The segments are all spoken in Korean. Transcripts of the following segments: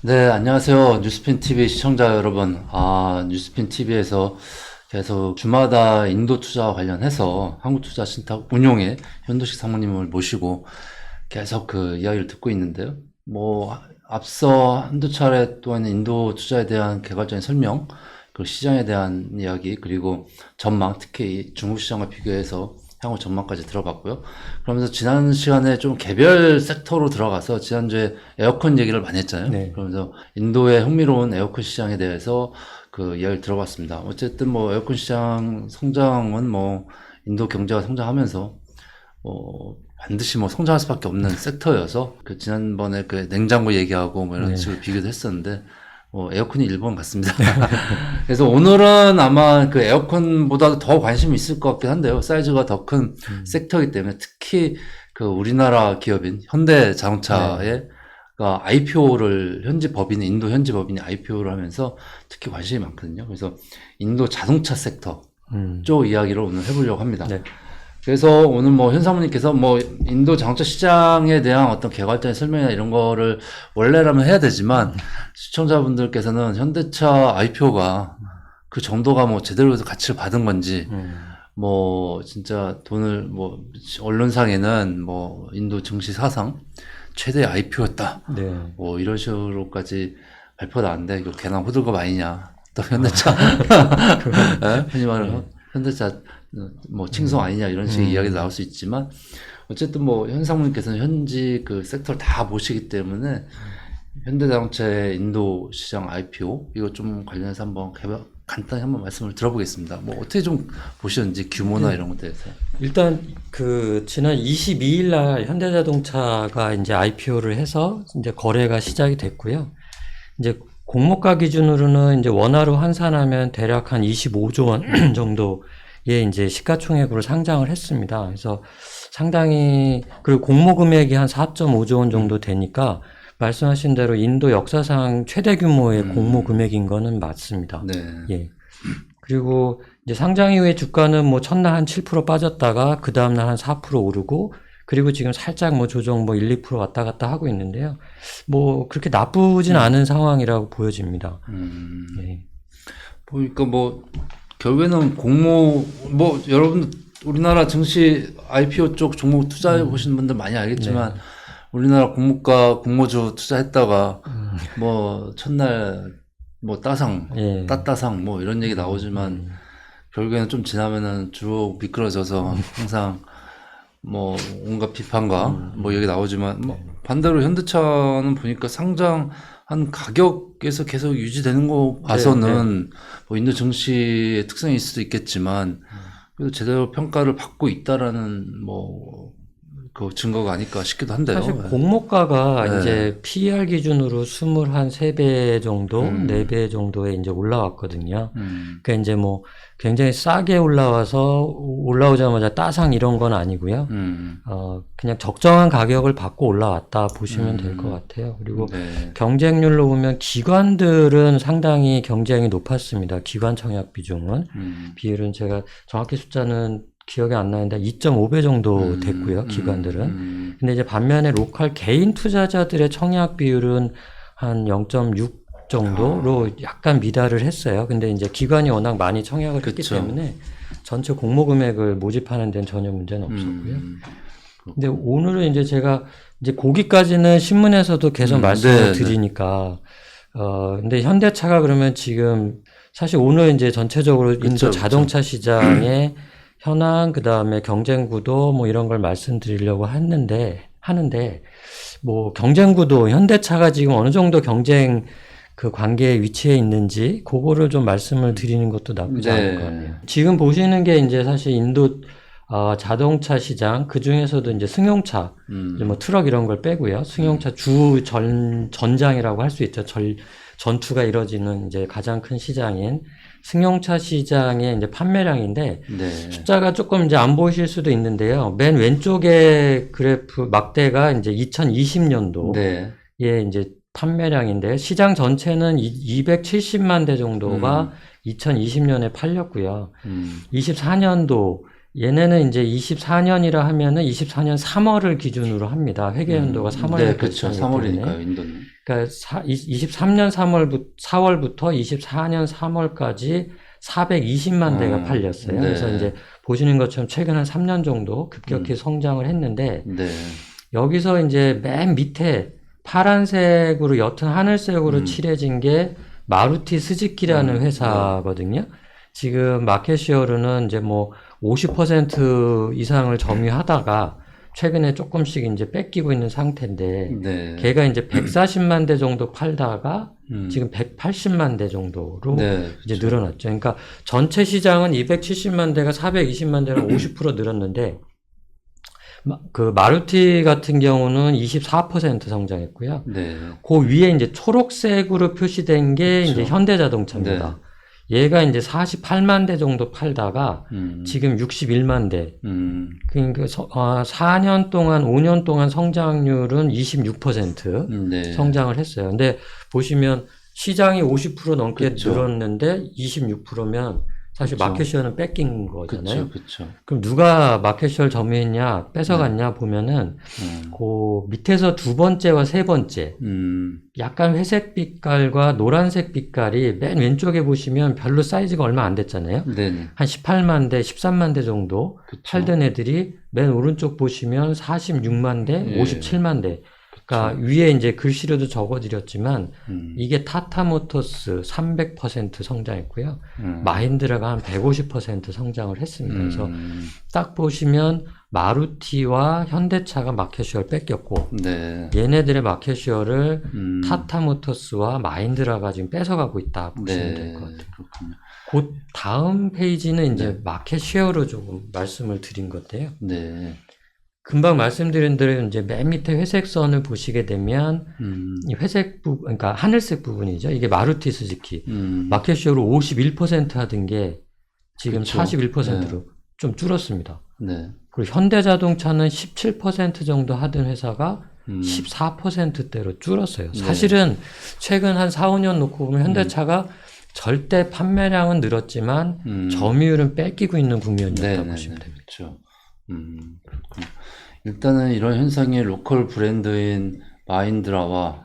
네, 안녕하세요. 뉴스핀 TV 시청자 여러분. 뉴스핀 TV에서 계속 주마다 인도 투자와 관련해서 한국투자 신탁 운용의 현도식 사모님을 모시고 계속 그 이야기를 듣고 있는데요. 앞서 한두 차례 또한 인도 투자에 대한 개괄적인 설명, 그 시장에 대한 이야기, 그리고 전망, 특히 중국 시장과 비교해서 향후 전망까지 들어봤고요. 그러면서 지난 시간에 좀 개별 섹터로 들어가서 지난주에 에어컨 얘기를 많이 했잖아요. 네. 그러면서 인도의 흥미로운 에어컨 시장에 대해서 그 이야기를 들어봤습니다. 어쨌든 에어컨 시장 성장은 인도 경제가 성장하면서 반드시 성장할 수밖에 없는 섹터여서 그 지난번에 그 냉장고 얘기하고 이런 네. 식으로 비교도 했었는데 에어컨이 1번 같습니다. 그래서 오늘은 아마 그 에어컨보다도 더 관심이 있을 것 같긴 한데요. 사이즈가 더 큰 섹터이기 때문에 특히 그 우리나라 기업인 현대자동차의 IPO를 인도 현지 법인이 IPO를 하면서 특히 관심이 많거든요. 그래서 인도 자동차 섹터 쪽 이야기를 오늘 해보려고 합니다. 네. 그래서 오늘 현 사모님께서 인도 자동차 시장에 대한 어떤 개괄적인 설명이나 이런 거를 원래라면 해야 되지만 시청자분들께서는 현대차 IPO가 그 정도가 제대로 해서 가치를 받은 건지 진짜 돈을 언론상에는 인도 증시 사상 최대 IPO였다. 네. 이런 식으로까지 발표가 나왔는데 이거 괜한 호들갑 아니냐. 또 현대차 흔히 말하는 현대차 칭송 아니냐 이런 식의 이야기도 나올 수 있지만 어쨌든 현 사모님께서는 현지 그 섹터를 다 보시기 때문에 현대자동차의 인도 시장 IPO 이거 좀 관련해서 간단히 한번 말씀을 들어보겠습니다. 어떻게 좀 보셨는지 규모나 이런 것에 대해서. 일단 지난 22일 날 현대자동차가 이제 IPO를 해서 이제 거래가 시작이 됐고요. 이제 공모가 기준으로는 이제 원화로 환산하면 대략 한 25조 원 정도의 이제 시가총액으로 상장을 했습니다. 그래서 상당히 그리고 공모 금액이 한 4.5조 원 정도 되니까 말씀하신 대로 인도 역사상 최대 규모의 공모 금액인 거는 맞습니다. 네. 예. 그리고 이제 상장 이후에 주가는 첫날 한 7% 빠졌다가 그 다음날 한 4% 오르고 그리고 지금 살짝 조정 1, 2% 왔다 갔다 하고 있는데요. 그렇게 나쁘진 않은 상황이라고 보여집니다. 예. 보니까 결국에는 여러분 우리나라 증시 IPO 쪽 종목 투자해 보시는 분들 많이 알겠지만 우리나라 공모주 투자했다가 첫날 따상 예. 따따상 이런 얘기 나오지만 결국에는 좀 지나면은 쭉 미끄러져서 항상 온갖 비판과 얘기 나오지만 반대로 현대차는 보니까 상장한 가격에서 계속 유지되는 거 봐서는 인도 증시의 특성일 수도 있겠지만 그래도 제대로 평가를 받고 있다라는 그 증거가 아닐까 싶기도 한데요. 사실 공모가가 네. 이제 PER 기준으로 23배 정도, 4배 정도에 이제 올라왔거든요. 그러니까 이제 굉장히 싸게 올라오자마자 따상 이런 건 아니고요. 그냥 적정한 가격을 받고 올라왔다 보시면 될 것 같아요. 그리고 경쟁률로 보면 기관들은 상당히 경쟁이 높았습니다. 기관 청약 비중은. 비율은 제가 정확히 숫자는 기억이 안 나는데 2.5배 정도 됐고요, 기관들은. 근데 이제 반면에 로컬 개인 투자자들의 청약 비율은 한 0.6 정도로 약간 미달을 했어요. 근데 이제 기관이 워낙 많이 청약을 했기 때문에 전체 공모 금액을 모집하는 데는 전혀 문제는 없었고요. 근데 오늘은 이제 제가 이제 거기까지는 신문에서도 계속 말씀을 드리니까 근데 현대차가 그러면 지금 사실 오늘 이제 전체적으로 인도 자동차 시장의 현황, 그 다음에 경쟁 구도, 이런 걸 말씀드리려고 하는데, 경쟁 구도, 현대차가 지금 어느 정도 경쟁 그 관계에 위치해 있는지, 그거를 좀 말씀을 드리는 것도 나쁘지 않을 것 같네요. 지금 보시는 게 이제 사실 인도, 자동차 시장, 그 중에서도 이제 승용차, 이제 트럭 이런 걸 빼고요. 승용차 전장이라고 할 수 있죠. 전투가 이뤄지는 이제 가장 큰 시장인 승용차 시장의 이제 판매량인데 숫자가 조금 이제 안 보이실 수도 있는데요. 맨 왼쪽에 그래프 막대가 이제 2020년도에 이제 판매량인데 시장 전체는 270만 대 정도가 2020년에 팔렸고요. 24년도 얘네는 이제 24년이라 하면은 24년 3월을 기준으로 합니다. 회계 연도가 3월부터 네, 그렇죠. 3월이니까요, 인도는. 그러니까 23년 4월부터 24년 3월까지 420만 대가 팔렸어요. 네. 그래서 이제 보시는 것처럼 최근 한 3년 정도 급격히 성장을 했는데 네. 여기서 이제 맨 밑에 파란색으로 옅은 하늘색으로 칠해진 게 마루티 스즈키라는 회사거든요. 지금 마켓시어로는 이제 뭐 50% 이상을 점유하다가 최근에 조금씩 이제 뺏기고 있는 상태인데, 네. 걔가 이제 140만 대 정도 팔다가 지금 180만 대 정도로 네, 이제 늘어났죠. 그러니까 전체 시장은 270만 대가 420만 대로 50% 늘었는데, 그 마루티 같은 경우는 24% 성장했고요. 네. 그 위에 이제 초록색으로 표시된 게 그렇죠. 이제 현대자동차입니다. 얘가 이제 48만 대 정도 팔다가 지금 61만 대. 그러니까 4년 동안, 5년 동안 성장률은 26% 네. 성장을 했어요. 근데 보시면 시장이 50% 넘게 그쵸. 늘었는데 26%면 사실 그쵸. 마켓시어는 뺏긴 거잖아요. 그렇죠. 그럼 누가 마켓시어를 점유했냐, 뺏어갔냐 보면은 그 밑에서 두 번째와 세 번째 약간 회색 빛깔과 노란색 빛깔이 맨 왼쪽에 보시면 별로 사이즈가 얼마 안 됐잖아요. 네. 한 18만 대, 13만 대 정도 그쵸. 팔던 애들이 맨 오른쪽 보시면 46만 대, 예. 57만 대. 그러니까 위에 이제 글씨로도 적어드렸지만 이게 타타모터스 300% 성장했고요. 마힌드라가 한 150% 성장을 했습니다. 그래서 딱 보시면 마루티와 현대차가 마켓쉐어를 뺏겼고 네. 얘네들의 마켓쉐어를 타타모터스와 마힌드라가 지금 뺏어가고 있다 보시면 될 것 같아요. 그렇군요. 그 다음 페이지는 이제 마켓쉐어로 조금 말씀을 드린 건데요. 네. 금방 말씀드린 대로 이제 맨 밑에 회색 선을 보시게 되면 이 회색 부분, 그러니까 하늘색 부분이죠. 이게 마루티 스즈키. 마켓쉐어로 51% 하던 게 지금 그쵸. 41%로 좀 줄었습니다. 네. 그리고 현대자동차는 17% 정도 하던 회사가 14%대로 줄었어요. 사실은 최근 한 4, 5년 놓고 보면 현대차가 절대 판매량은 늘었지만 점유율은 뺏기고 있는 국면이었다고 보시면 됩니다. 그렇죠. 그렇군요. 일단은 이런 현상이 로컬 브랜드인 마힌드라와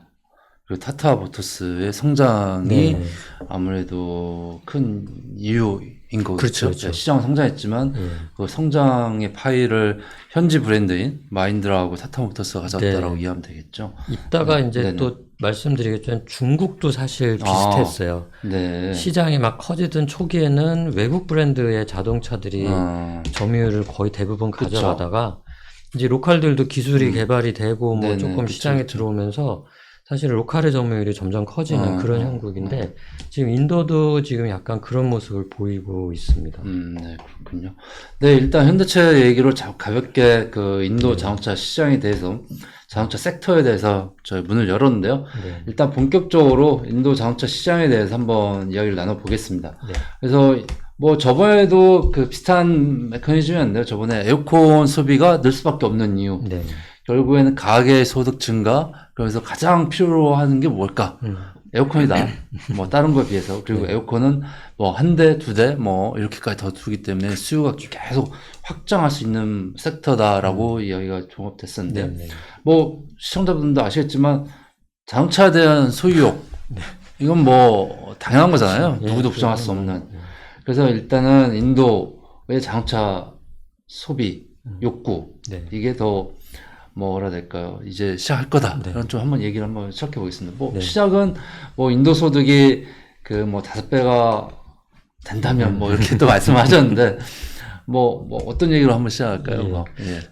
그리고 타타 모터스의 성장이 네. 아무래도 큰 이유인 거겠죠. 그렇죠. 시장은 성장했지만 그 성장의 파이를 현지 브랜드인 마힌드라하고 타타 모터스가 가져왔다라고 이해하면 되겠죠. 이따가 이제 또 말씀드리겠지만 중국도 사실 비슷했어요. 네. 시장이 막 커지던 초기에는 외국 브랜드의 자동차들이 점유율을 거의 대부분 가져가다가 이제 로컬들도 기술이 개발이 되고 뭐 네네, 조금 시장에 들어오면서 사실 로컬의 점유율이 점점 커지는 그런 형국인데 지금 인도도 지금 약간 그런 모습을 보이고 있습니다. 네, 그렇군요. 네, 일단 현대차 얘기로 가볍게 그 인도 자동차 시장에 대해서 자동차 섹터에 대해서 저희 문을 열었는데요. 네. 일단 본격적으로 인도 자동차 시장에 대해서 한번 이야기를 나눠보겠습니다. 네. 그래서 뭐 저번에도 그 비슷한 메커니즘이었는데요. 저번에 에어컨 소비가 늘 수밖에 없는 이유. 네. 결국에는 가계 소득 증가, 그래서 가장 필요로 하는 게 뭘까? 에어컨이다. 뭐 다른 거에 비해서. 그리고 에어컨은 뭐 한 대, 두 대, 뭐 이렇게까지 더 두기 때문에 수요가 계속 확장할 수 있는 섹터다라고 이야기가 종합됐었는데, 네. 뭐 시청자분들도 아시겠지만 자동차에 대한 소유욕, 이건 뭐 당연한 거잖아요. 누구도 부정할 수 없는. 그래서 일단은 인도의 자동차 소비 욕구, 이게 더 뭐라 될까요? 이제 시작할 거다. 그런 좀 한번 얘기를 한번 시작해 보겠습니다. 뭐 시작은 뭐 인도 소득이 그 뭐 5배가 된다면 뭐 이렇게 또 말씀하셨는데 뭐 어떤 얘기로 한번 시작할까요?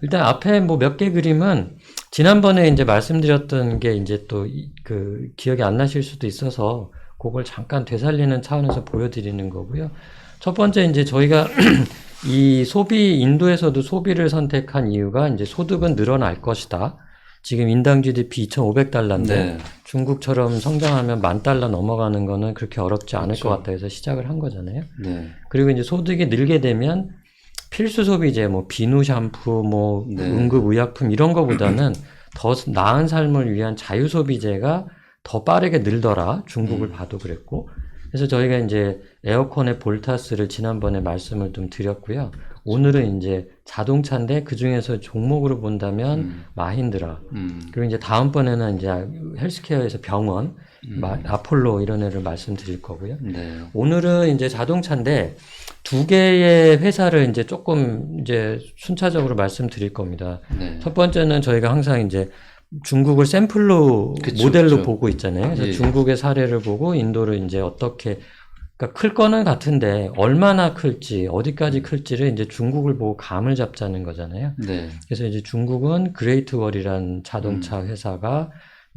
일단 앞에 뭐 몇 개 그림은 지난번에 이제 말씀드렸던 게 이제 또 그 기억이 안 나실 수도 있어서 그걸 잠깐 되살리는 차원에서 보여드리는 거고요. 첫 번째 이제 저희가 이 인도에서도 소비를 선택한 이유가 이제 소득은 늘어날 것이다. 지금 인당 GDP 2,500달러인데 중국처럼 성장하면 10,000달러 넘어가는 거는 그렇게 어렵지 않을 것 같다 해서 시작을 한 거잖아요. 그리고 이제 소득이 늘게 되면 필수 소비재, 뭐 비누 샴푸, 뭐 응급 의약품 이런 거보다는 더 나은 삶을 위한 자유 소비재가 더 빠르게 늘더라. 중국을 봐도 그랬고. 그래서 저희가 이제 에어컨의 볼타스를 지난번에 말씀을 좀 드렸고요. 오늘은 이제 자동차인데 그 중에서 종목으로 본다면 마힌드라. 그리고 이제 다음번에는 이제 헬스케어에서 병원, 아폴로 이런 애를 말씀드릴 거고요. 네. 오늘은 이제 자동차인데 두 개의 회사를 이제 조금 이제 순차적으로 말씀드릴 겁니다. 네. 첫 번째는 저희가 항상 이제 중국을 샘플로 그쵸, 모델로 그쵸. 보고 있잖아요. 그래서 예. 중국의 사례를 보고 인도를 이제 어떻게 그러니까 클 거는 같은데 얼마나 클지 어디까지 클지를 이제 중국을 보고 감을 잡자는 거잖아요. 네. 그래서 이제 중국은 그레이트 월이란 자동차 회사가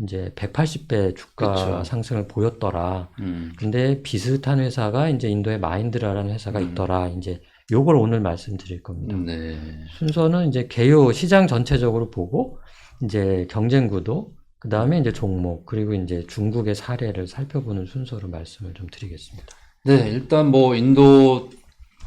이제 180배 주가 그쵸. 상승을 보였더라. 근데 비슷한 회사가 이제 인도의 마힌드라라는 회사가 있더라. 이제 요걸 오늘 말씀드릴 겁니다. 네. 순서는 이제 개요 시장 전체적으로 보고 이제 경쟁 구도 그 다음에 이제 종목 그리고 이제 중국의 사례를 살펴보는 순서로 말씀을 좀 드리겠습니다. 네, 일단 뭐 인도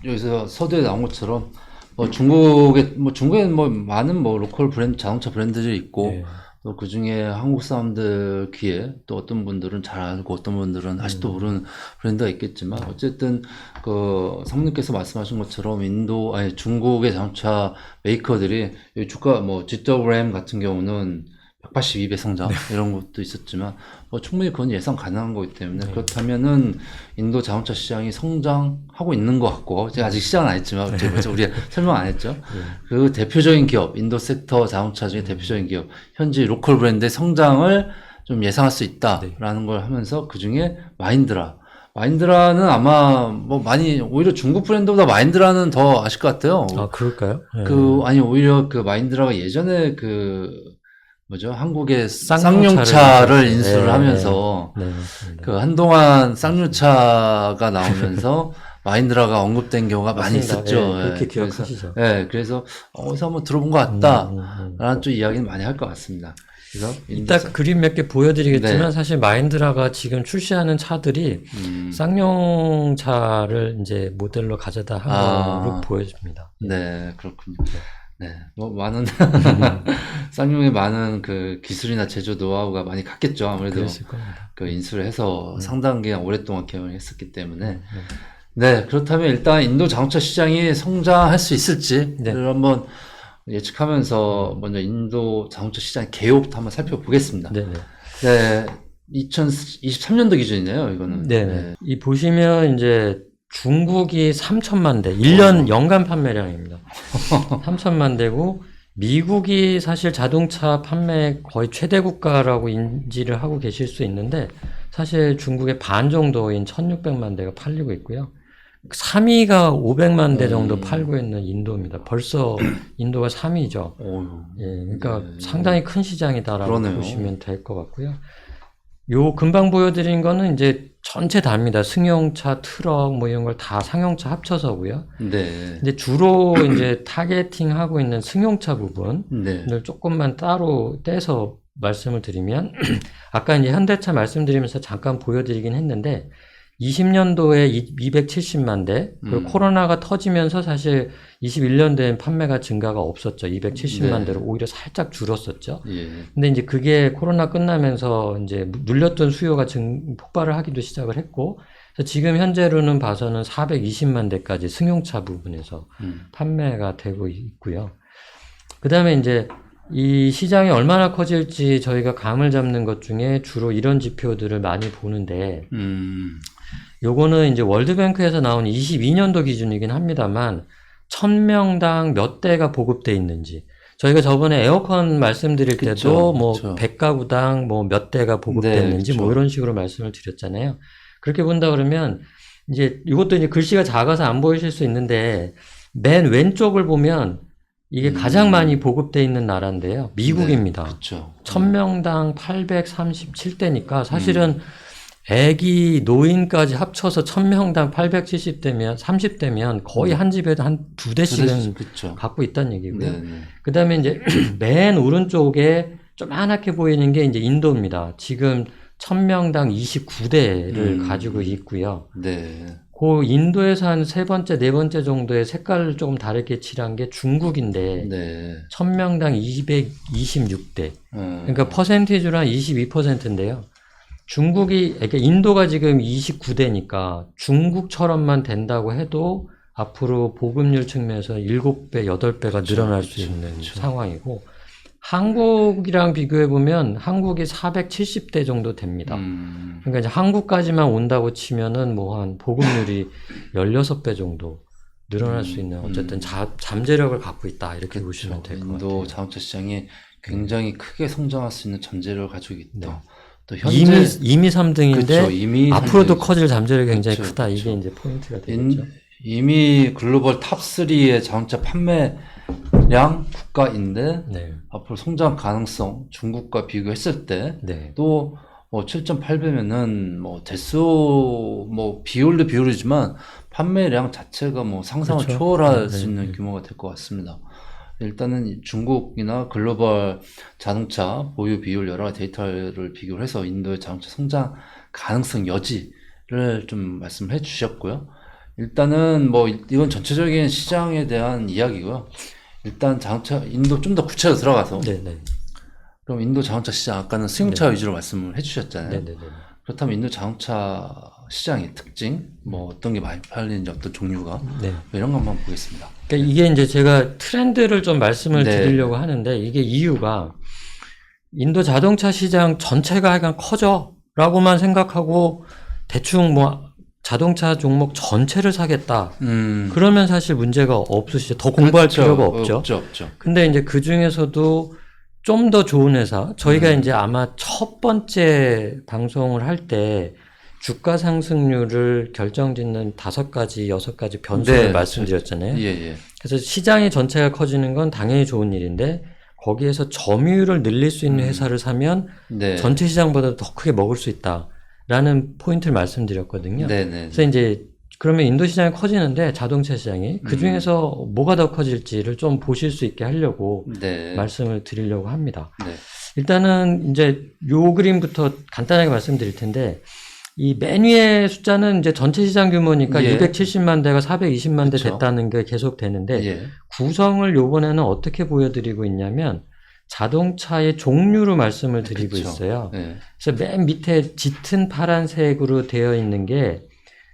여기서 서두에 나온 것처럼 뭐 중국에는 뭐 많은 뭐 로컬 브랜드 자동차 브랜드들이 있고 네. 또 그중에 한국 사람들 귀에 또 어떤 분들은 잘 알고 어떤 분들은 아직도 모르는 브랜드가 있겠지만 어쨌든 그 사모님께서 말씀하신 것처럼 중국의 자동차 메이커들이 이 주가 뭐 GWM 같은 경우는 182배 성장 이런 것도 있었지만 충분히 그건 예상 가능한 거기 때문에 그렇다면은 인도 자동차 시장이 성장하고 있는 것 같고 제가 아직 시작은 안 했지만 우리가 설명 안 했죠. 그 대표적인 기업 인도 섹터 자동차 중에 대표적인 기업 현지 로컬 브랜드의 성장을 좀 예상할 수 있다라는 걸 하면서 그 중에 마힌드라는 아마 뭐 많이 오히려 중국 브랜드보다 마힌드라는 더 아실 것 같아요. 아 그럴까요? 네. 오히려 그 마힌드라가 예전에 한국의 쌍용차를 쌍용차를 인수를 하면서 네, 맞습니다. 그 한동안 쌍용차가 나오면서 마힌드라가 언급된 경우가 많이 맞습니다. 있었죠. 예, 그렇게 예, 기억하시죠? 그래서 어디서 한번 들어본 것 같다라는 좀 이야기는 많이 할 것 같습니다. 그래서 이따 그림 몇 개 보여드리겠지만 네. 사실 마힌드라가 지금 출시하는 차들이 쌍용차를 이제 모델로 가져다 한 거로 보여집니다. 네, 그렇군요. 네, 뭐 많은 쌍용의 많은 그 기술이나 제조 노하우가 많이 갔겠죠. 아무래도 그랬을 겁니다. 그 인수를 해서 상당 기간 오랫동안 경영을 했었기 때문에. 네, 그렇다면 일단 인도 자동차 시장이 성장할 수 있을지를 한번 예측하면서 먼저 인도 자동차 시장 개요부터 한번 살펴보겠습니다. 네네. 네, 2023년도 기준이네요, 이거는. 네네. 이 보시면 이제 중국이 3천만 대, 1년 연간 판매량입니다. 3천만 대고 미국이 사실 자동차 판매 거의 최대 국가라고 인지를 하고 계실 수 있는데 사실 중국의 반 정도인 1,600만 대가 팔리고 있고요. 3위가 500만 대 정도 팔고 있는 인도입니다. 벌써 인도가 3위죠. 예, 그러니까 상당히 큰 시장이다라고 그러네요. 보시면 될 것 같고요. 요 금방 보여드린 거는 이제 전체 다입니다. 승용차, 트럭 뭐 이런 걸 다 상용차 합쳐서고요. 네. 근데 주로 이제 타겟팅하고 있는 승용차 부분을 네. 조금만 따로 떼서 말씀을 드리면 아까 이제 현대차 말씀드리면서 잠깐 보여드리긴 했는데 20년도에 270만 대, 그리고 코로나가 터지면서 사실 21년도엔 판매가 증가가 없었죠. 270만 대로 오히려 살짝 줄었었죠. 예. 근데 이제 그게 코로나 끝나면서 이제 눌렸던 수요가 폭발을 하기도 시작을 했고, 그래서 지금 현재로는 봐서는 420만 대까지 승용차 부분에서 판매가 되고 있고요. 그 다음에 이제 이 시장이 얼마나 커질지 저희가 감을 잡는 것 중에 주로 이런 지표들을 많이 보는데, 요거는 이제 월드뱅크에서 나온 22년도 기준이긴 합니다만 1000명당 몇 대가 보급돼 있는지 저희가 저번에 에어컨 말씀드릴 때도 그쵸, 뭐 그쵸. 100가구당 뭐 몇 대가 보급됐는지 네, 그쵸. 뭐 이런 식으로 말씀을 드렸잖아요. 그렇게 본다 그러면 이제 이것도 이제 글씨가 작아서 안 보이실 수 있는데 맨 왼쪽을 보면 이게 가장 많이 보급돼 있는 나라인데요. 미국입니다. 그렇죠. 1000명당 837대니까 사실은 애기 노인까지 합쳐서 1000명당 870대면 30대면 거의 한 집에도 한 두 대씩은 그렇죠. 갖고 있다는 얘기고요. 네. 그 다음에 이제 맨 오른쪽에 조그맣게 보이는 게 이제 인도입니다. 지금 1000명당 29대를 가지고 있고요. 네. 그 인도에서 한 세 번째, 네 번째 정도의 색깔을 조금 다르게 칠한 게 중국인데 네. 1000명당 226대. 그러니까 퍼센티지로 한 22%인데요. 그러니까 인도가 지금 29대니까 중국처럼만 된다고 해도 앞으로 보급률 측면에서 7배, 8배가 늘어날 수 있는 상황이고 한국이랑 비교해 보면 한국이 470대 정도 됩니다. 그러니까 이제 한국까지만 온다고 치면은 뭐 한 보급률이 16배 정도 늘어날 수 있는 어쨌든 잠재력을 갖고 있다 이렇게 보시면 될 것 같아요. 인도 자동차 시장이 굉장히 크게 성장할 수 있는 잠재력을 가지고 있다. 네. 또 현재 이미 3등인데 그쵸, 이미 앞으로도 3등이죠. 커질 잠재력이 굉장히 그쵸, 크다. 그쵸. 이게 이제 포인트가 되겠죠. 이미 글로벌 탑3의 자동차 판매량 국가인데 네. 앞으로 성장 가능성 중국과 비교했을 때 네. 또 7.8배면은 뭐 대수 뭐 비율도 비율이지만 판매량 자체가 뭐 상상을 그렇죠. 초월할 네, 수 네, 있는 네. 규모가 될 것 같습니다. 일단은 중국이나 글로벌 자동차 보유 비율 여러 가지 데이터를 비교를 해서 인도의 자동차 성장 가능성 여지를 좀 말씀해 주셨고요. 일단은 뭐 이건 전체적인 시장에 대한 이야기고요. 일단 자동차 인도 좀 더 구체적으로 들어가서 네, 네. 그럼 인도 자동차 시장 아까는 승용차 위주로 말씀을 해주셨잖아요. 네, 네, 네. 그렇다면 인도 자동차 시장의 특징, 뭐 어떤 게 많이 팔리는지 어떤 종류가 네. 이런 거 한번 보겠습니다. 그러니까 이게 이제 제가 트렌드를 좀 말씀을 네. 드리려고 하는데 이게 이유가 인도 자동차 시장 전체가 약간 커져라고만 생각하고 대충 뭐 자동차 종목 전체를 사겠다. 그러면 사실 문제가 없으시죠. 더 공부할 그렇죠. 필요가 없죠. 없죠. 근데 이제 그 중에서도 좀 더 좋은 회사, 저희가 이제 아마 첫 번째 방송을 할 때 주가 상승률을 결정짓는 5가지, 6가지 변수를 네, 말씀드렸잖아요. 예. 그래서 시장이 전체가 커지는 건 당연히 좋은 일인데 거기에서 점유율을 늘릴 수 있는 회사를 사면 네. 전체 시장보다 더 크게 먹을 수 있다라는 포인트를 말씀드렸거든요. 네. 그래서 이제 그러면 인도 시장이 커지는데 자동차 시장이 그 중에서 뭐가 더 커질지를 좀 보실 수 있게 하려고 네. 말씀을 드리려고 합니다. 네. 일단은 이제 요 그림부터 간단하게 말씀드릴 텐데 이 맨 위의 숫자는 이제 전체 시장 규모니까 예. 270만 대가 420만 대 그쵸. 됐다는 게 계속 되는데 예. 구성을 요번에는 어떻게 보여드리고 있냐면 자동차의 종류로 말씀을 드리고 그쵸. 있어요. 네. 그래서 맨 밑에 짙은 파란색으로 되어 있는 게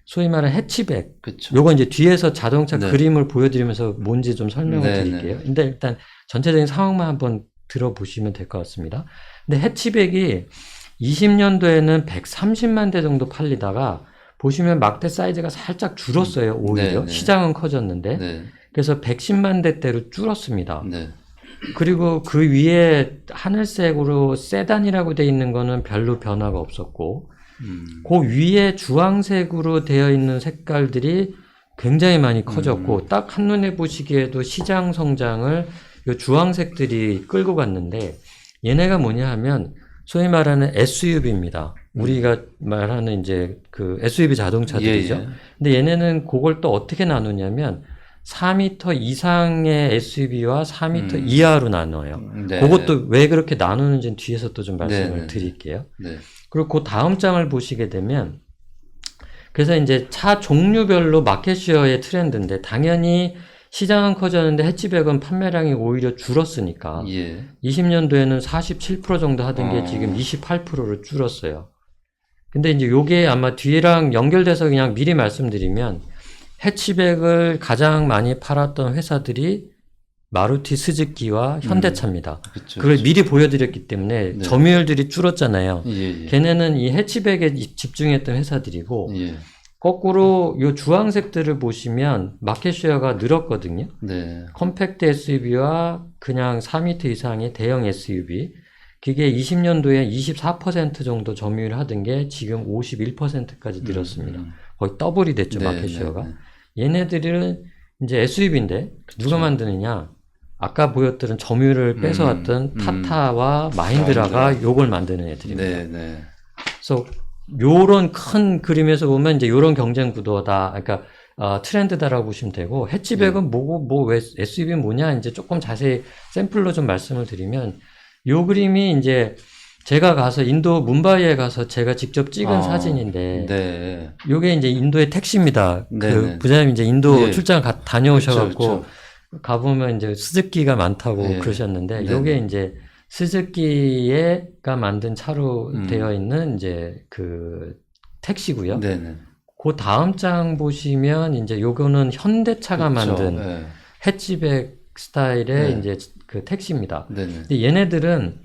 소위 말하는 해치백. 그쵸. 요거 이제 뒤에서 자동차 네. 그림을 보여드리면서 뭔지 좀 설명을 네, 드릴게요. 근데 일단 전체적인 상황만 한번 들어보시면 될 것 같습니다. 근데 해치백이 20년도에는 130만 대 정도 팔리다가 보시면 막대 사이즈가 살짝 줄었어요. 오히려. 네. 시장은 커졌는데. 네. 그래서 110만 대대로 줄었습니다. 네. 그리고 그 위에 하늘색으로 세단이라고 되어 있는 거는 별로 변화가 없었고 그 위에 주황색으로 되어 있는 색깔들이 굉장히 많이 커졌고 딱 한눈에 보시기에도 시장 성장을 이 주황색들이 끌고 갔는데 얘네가 뭐냐 하면 소위 말하는 SUV입니다. 우리가 말하는 이제 그 SUV 자동차들이죠. 예. 근데 얘네는 그걸 또 어떻게 나누냐면 4m 이상의 SUV와 4m 이하로 나눠요. 네. 그것도 왜 그렇게 나누는지는 뒤에서 또 좀 말씀을 네, 네. 드릴게요. 네. 그리고 그 다음 장을 보시게 되면 그래서 이제 차 종류별로 마켓쉐어의 트렌드인데 당연히 시장은 커졌는데 해치백은 판매량이 오히려 줄었으니까 예. 20년도에는 47% 정도 하던 게 지금 28%로 줄었어요. 근데 이제 요게 아마 뒤랑 연결돼서 그냥 미리 말씀드리면 해치백을 가장 많이 팔았던 회사들이 마루티 스즈키와 현대차입니다. 그쵸. 그걸 미리 보여드렸기 때문에 네. 점유율들이 줄었잖아요. 예. 걔네는 이 해치백에 집중했던 회사들이고 예. 거꾸로 요 주황색들을 보시면 마켓쉐어가 늘었거든요. 네. 컴팩트 SUV와 그냥 4m 이상의 대형 SUV 그게 20년도에 24% 정도 점유율 하던 게 지금 51%까지 늘었습니다. 거의 더블이 됐죠. 네, 마켓쉐어가. 네. 얘네들은 이제 SUV인데 누가 만드느냐? 아까 보였던 점유율을 뺏어왔던 타타와 마힌드라가 요걸 만드는 애들입니다. 네. 그래서 요런 큰 그림에서 보면 이제 요런 경쟁 구도다. 그러니까 트렌드다라고 보시면 되고 해치백은 뭐고 왜 SUV는 뭐냐 이제 조금 자세히 샘플로 좀 말씀을 드리면 요 그림이 이제 제가 가서 인도 뭄바이에 가서 제가 직접 찍은 사진인데 네. 요게 이제 인도의 택시입니다. 네, 그 네. 부장님 이제 인도 예. 출장 다녀오셔갖고 그쵸. 가보면 이제 스즈키가 많다고 예. 그러셨는데 네. 요게 이제 스즈키가 만든 차로 되어 있는 이제 그 택시고요. 네네. 그 다음 장 보시면 이제 요거는 현대차가 그렇죠. 만든 네. 해치백 스타일의 네. 이제 그 택시입니다. 네네. 근데 얘네들은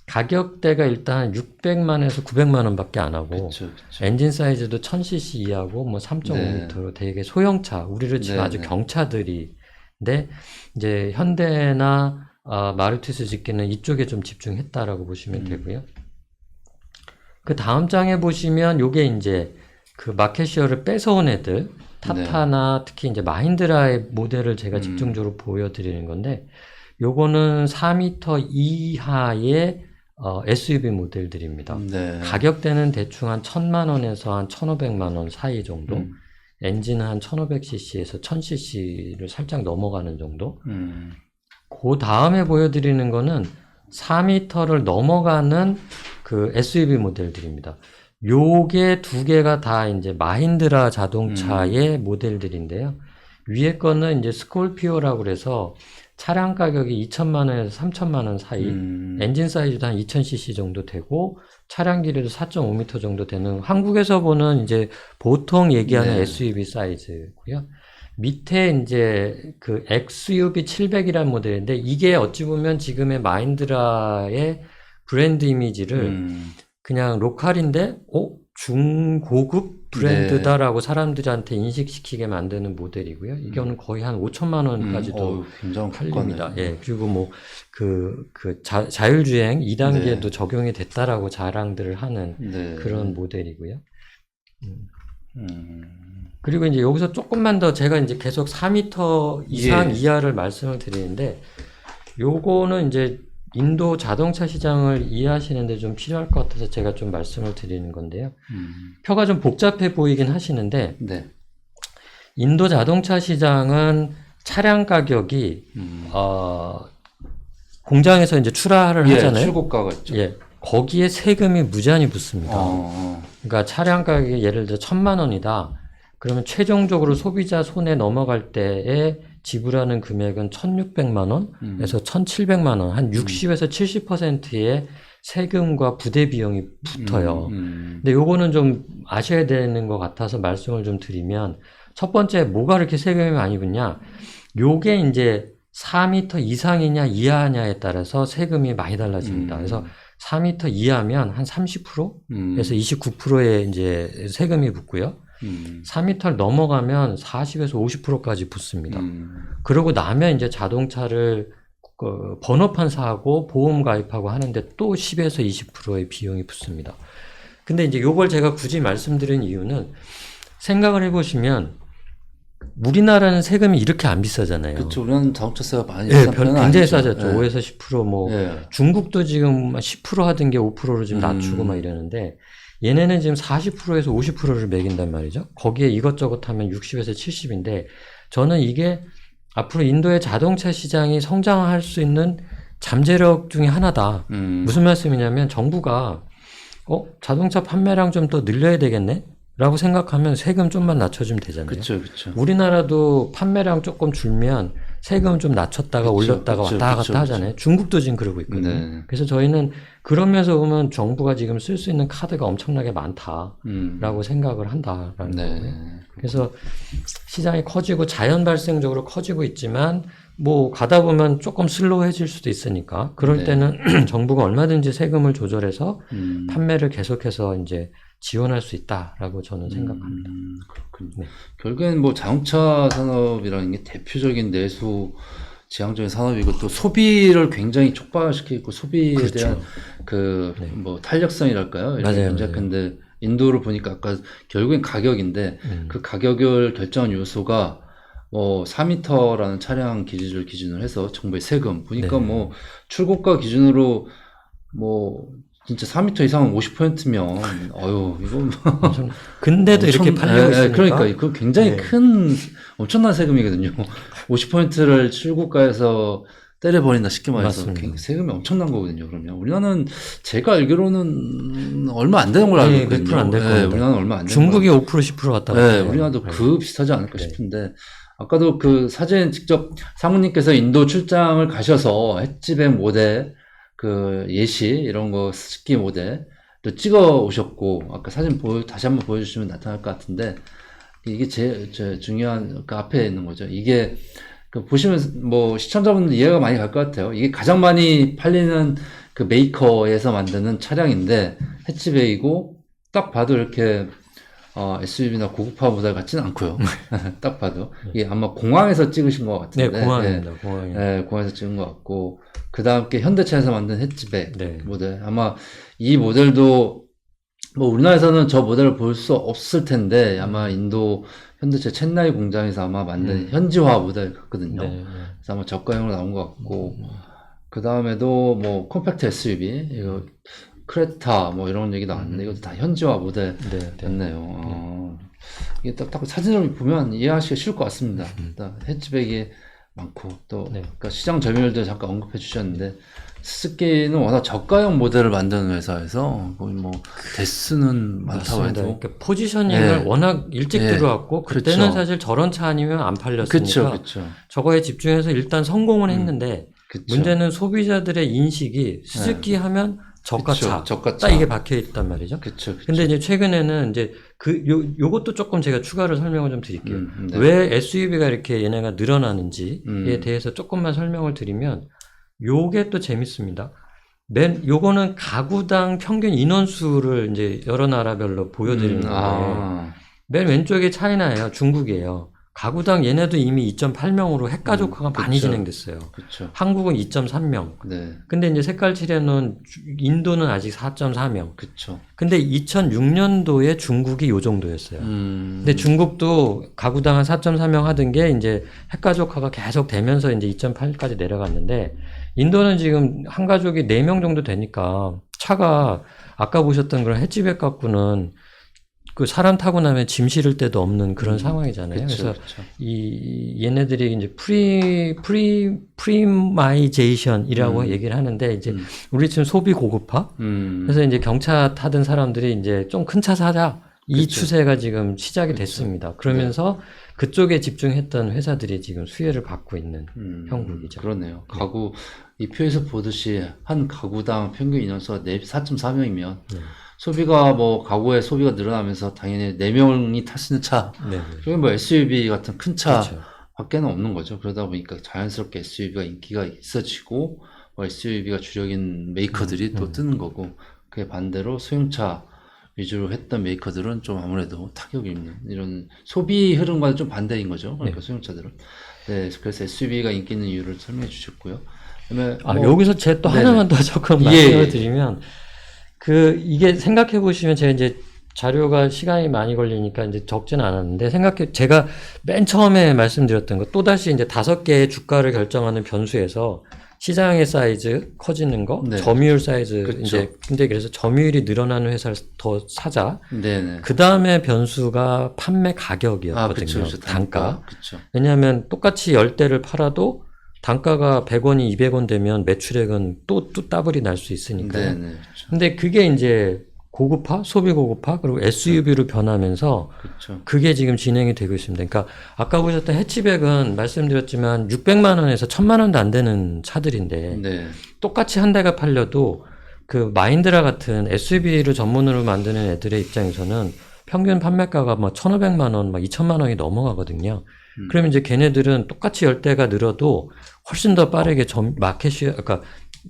가격대가 일단 600만에서 900만 원밖에 안 하고 그렇죠. 그렇죠. 엔진 사이즈도 1000cc 이하고 뭐 3.5m로 되게 소형차, 우리를 치면 네, 아주 네. 경차들인데 이제 현대나 마루티 수즈키는 이쪽에 좀 집중했다라고 보시면 되고요. 그 다음 장에 보시면 요게 이제 그 마켓시어를 뺏어온 애들 타타나 특히 이제 마힌드라의 모델을 제가 집중적으로 보여드리는 건데 요거는 4m 이하의 SUV 모델들입니다. 네. 가격대는 대충 한 1000만 원에서 한 1500만 원 사이 정도. 엔진은 한 1500cc에서 1000cc를 살짝 넘어가는 정도. 그 다음에 보여드리는 거는 4m를 넘어가는 그 SUV 모델들입니다. 요게 두 개가 다 이제 마힌드라 자동차의 모델들인데요. 위에 거는 이제 스콜피오라고 그래서 차량 가격이 2천만 원에서 3천만 원 사이, 엔진 사이즈도 한 2000cc 정도 되고, 차량 길이도 4.5m 정도 되는, 한국에서 보는 이제 보통 얘기하는 네. SUV 사이즈고요. 밑에 이제 그 XUV 700이라는 모델인데, 이게 어찌 보면 지금의 마힌드라의 브랜드 이미지를 그냥 로컬인데, 중고급 브랜드다라고 사람들한테 인식시키게 만드는 모델이고요. 이거는 거의 한 5천만 원까지도 굉장히 팔립니다. 예, 그리고 뭐, 자율주행 2단계도 적용이 됐다라고 자랑들을 하는 그런 모델이고요. 그리고 이제 여기서 조금만 더 제가 이제 계속 4m 이상 이하를 말씀을 드리는데, 요거는 이제 인도 자동차 시장을 이해하시는데 좀 필요할 것 같아서 제가 좀 말씀을 드리는 건데요. 표가 좀 복잡해 보이긴 하시는데, 인도 자동차 시장은 차량 가격이, 공장에서 이제 출하를 하잖아요. 출고가가 있죠. 예. 거기에 세금이 무지하게 붙습니다. 그러니까 차량 가격이 예를 들어 1000만 원이다. 그러면 최종적으로 소비자 손에 넘어갈 때에 지불하는 금액은 1600만 원에서 1700만 원, 한 60에서 70%의 세금과 부대 비용이 붙어요. 근데 요거는 좀 아셔야 되는 것 같아서 말씀을 좀 드리면, 첫 번째, 뭐가 이렇게 세금이 많이 붙냐? 요게 이제 4m 이상이냐 이하냐에 따라서 세금이 많이 달라집니다. 그래서 4m 이하면 한 30%에서 29%의 이제 세금이 붙고요. 4m를 넘어가면 40에서 50%까지 붙습니다. 그러고 나면 이제 자동차를 번호판 사고 보험 가입하고 하는데 또 10에서 20%의 비용이 붙습니다. 근데 이제 요걸 제가 굳이 말씀드린 이유는, 생각을 해보시면 우리나라는 세금이 이렇게 안 비싸잖아요. 그렇죠. 우리는 자동차세가 많이 네, 비싼 편은 굉장히 아니죠. 싸졌죠. 네. 5에서 10% 뭐 중국도 지금 10% 하던 게 5%로 지금 낮추고 막 이러는데, 얘네는 지금 40%에서 50%를 매긴단 말이죠. 거기에 이것저것 하면 60에서 70인데, 저는 이게 앞으로 인도의 자동차 시장이 성장할 수 있는 잠재력 중에 하나다. 무슨 말씀이냐면, 정부가 자동차 판매량 좀 더 늘려야 되겠네? 라고 생각하면 세금 좀만 낮춰주면 되잖아요. 그렇죠, 그렇죠. 우리나라도 판매량 조금 줄면 세금 좀 낮췄다가 올렸다가 왔다 갔다 하잖아요. 중국도 지금 그러고 있거든요. 그래서 저희는 그런 면에서 보면 정부가 지금 쓸 수 있는 카드가 엄청나게 많다라고 생각을 한다라는 거고요. 그래서 시장이 커지고 자연 발생적으로 커지고 있지만, 뭐 가다 보면 조금 슬로우해질 수도 있으니까, 그럴 때는 정부가 얼마든지 세금을 조절해서 판매를 계속해서 이제 지원할 수 있다라고 저는 생각합니다. 그렇군요. 결국엔 뭐 자동차 산업이라는 게 대표적인 내수 지향적인 산업이고, 또 소비를 굉장히 촉발시키고 소비에 대한 뭐 탄력성이랄까요? 맞아요, 굉장히 큰데, 인도를 보니까 아까 결국엔 가격인데, 그 가격을 결정한 요소가 뭐 4m라는 차량 기준을 기준으로 해서 정부의 세금 보니까 뭐 출고가 기준으로 뭐 진짜 4m 이상은 50%면 이건 근데도 이렇게 팔리고 있으니까. 그러니까 이거 굉장히 큰 엄청난 세금이거든요. 50%를 출고가에서 때려버린다 쉽게 말해서 세금이 엄청난 거거든요. 그러면 우리나라는 제가 알기로는 얼마 안 되는 걸로 알고 있거든요. 100% 안 될 겁니다. 우리나라는 얼마 안 되는 중국이 5% 10% 갔다 갔다. 우리나라도 그 비슷하지 않을까 싶은데, 아까도 그 사진 직접 사모님께서 인도 출장을 가셔서 해치백 모델, 그 예시 이런 거 스키 모델 또 찍어 오셨고, 아까 사진 다시 한번 보여주시면 나타날 것 같은데, 이게 제일 중요한, 그 앞에 있는 거죠. 이게, 보시면 뭐 시청자분들 이해가 많이 갈 것 같아요. 이게 가장 많이 팔리는 그 메이커에서 만드는 차량인데, 해치백이고, 딱 봐도 이렇게, SUV나 고급화 모델 같지는 않고요. 딱 봐도. 이게 아마 공항에서 찍으신 것 같은데. 네, 공항입니다. 공항에. 네, 공항에서 찍은 것 같고. 그 다음 게 현대차에서 만든 해치백 네. 모델. 아마 이 모델도 뭐 우리나라에서는 저 모델을 볼 수 없을 텐데 아마 인도 현대차 첸나이 공장에서 아마 만든 현지화 모델 같거든요. 네. 그래서 아마 저가형으로 나온 것 같고. 그 다음에도 뭐 컴팩트 SUV, 이거 크레타 뭐 이런 얘기 나왔는데 이것도 다 현지화 모델 네. 됐네요. 이게 딱 사진을 보면 이해하시기 쉬울 것 같습니다. 일단 해치백이 많고 또 네. 그러니까 시장 점유율도 잠깐 언급해 주셨는데 스즈키는 워낙 저가형 모델을 만드는 회사에서 거의 뭐 대수는 많다고 맞습니다. 해도 그러니까 포지셔닝을 네. 워낙 일찍 네. 들어왔고 그때는 그렇죠. 사실 저런 차 아니면 안 팔렸으니까 그렇죠. 저거에 집중해서 일단 성공은 했는데 그쵸. 문제는 소비자들의 인식이 스즈키 하면 저가차 저가차. 딱 이게 박혀 있단 말이죠. 그쵸. 근데 이제 최근에는 이제 요것도 조금 제가 추가로 설명을 좀 드릴게요. 네. 왜 SUV가 이렇게 얘네가 늘어나는지에 대해서 조금만 설명을 드리면 요게 또 재밌습니다. 요거는 가구당 평균 인원수를 이제 여러 나라별로 보여드리는 건데 맨 왼쪽에 차이나예요. 중국이에요. 가구당 얘네도 이미 2.8명으로 핵가족화가 많이 진행됐어요. 그쵸. 한국은 2.3명. 네. 근데 이제 색깔 칠해놓은 인도는 아직 4.4명. 그쵸. 근데 2006년도에 중국이 요 정도였어요. 근데 중국도 가구당 한 4.4명 하던 게 이제 핵가족화가 계속 되면서 이제 2.8까지 내려갔는데 인도는 지금 한 가족이 4명 정도 되니까 차가 아까 보셨던 그런 해치백 갖고는 그 사람 타고 나면 짐 실을 데도 없는 그런 상황이잖아요. 그래서 얘네들이 이제 프리마이제이션이라고 얘기를 하는데 이제 우리 지금 소비 고급화. 그래서 이제 경차 타던 사람들이 이제 좀 큰 차 사자. 이 추세가 지금 시작이 됐습니다. 그러면서 그쪽에 집중했던 회사들이 지금 수혜를 받고 있는 형국이죠. 그러네요. 가구 이 표에서 보듯이 한 가구당 평균 인원수가 4.4명이면 소비가 뭐 가구의 소비가 늘어나면서 당연히 4명이 탈 수 있는 차, 그리고 뭐 SUV 같은 큰 차 밖에는 없는 거죠. 그러다 보니까 자연스럽게 SUV가 인기가 있어지고 뭐 SUV가 주력인 메이커들이 또 뜨는 거고 그에 반대로 소형차 위주로 했던 메이커들은 좀 아무래도 타격이 있는 이런 소비 흐름과는 좀 반대인 거죠. 그러니까 소형차들은. 네, 그래서 SUV가 인기 있는 이유를 설명해 주셨고요. 그다음에 여기서 제 또 하나만 더 조금 말씀을 드리면 이게 생각해 보시면 제가 이제 자료가 시간이 많이 걸리니까 이제 적지는 않았는데 제가 맨 처음에 말씀드렸던 거 또다시 이제 5개의 주가를 결정하는 변수에서 시장의 사이즈 커지는 거, 점유율 사이즈 근데 그래서 점유율이 늘어나는 회사를 더 사자. 그 다음에 변수가 판매 가격이었거든요. 단가. 왜냐하면 똑같이 10대를 팔아도 단가가 100원이 200원 되면 매출액은 또 더블이 날 수 있으니까요. 근데 그게 이제 고급화, 소비 고급화, 그리고 SUV로 변하면서 그게 지금 진행이 되고 있습니다. 그러니까 아까 보셨던 해치백은 말씀드렸지만 600만 원에서 1000만 원도 안 되는 차들인데 똑같이 한 대가 팔려도 그 마인드라 같은 SUV를 전문으로 만드는 애들의 입장에서는 평균 판매가가 막 1,500만 원, 막 2,000만 원이 넘어가거든요. 그러면 이제 걔네들은 똑같이 10대가 늘어도 훨씬 더 빠르게 그러니까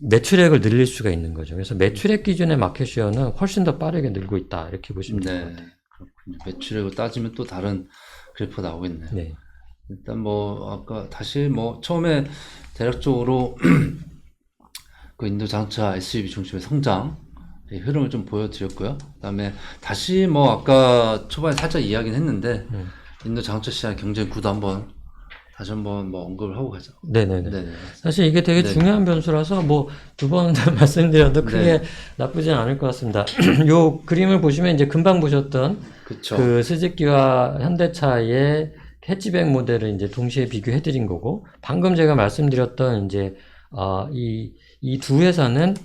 매출액을 늘릴 수가 있는 거죠. 그래서 매출액 기준의 마켓시어는 훨씬 더 빠르게 늘고 있다. 이렇게 보시면 될 것 같아요. 그렇군요. 매출액을 따지면 또 다른 그래프가 나오겠네요. 일단 뭐 아까 다시 뭐 처음에 대략적으로 그 인도 자동차 SUV 중심의 성장 흐름을 좀 보여드렸고요. 그다음에 다시 뭐 아까 초반에 살짝 이야기는 했는데 인도 자동차 시장 경쟁 구도 다시 한번 뭐 언급을 하고 가죠. 네네네. 사실 이게 되게 중요한 변수라서 뭐 2번 말씀드려도 크게 나쁘진 않을 것 같습니다. 요 그림을 보시면 이제 금방 보셨던 그 스즈키와 현대차의 해치백 모델을 이제 동시에 비교해 드린 거고 방금 제가 말씀드렸던 이제 이 두 회사는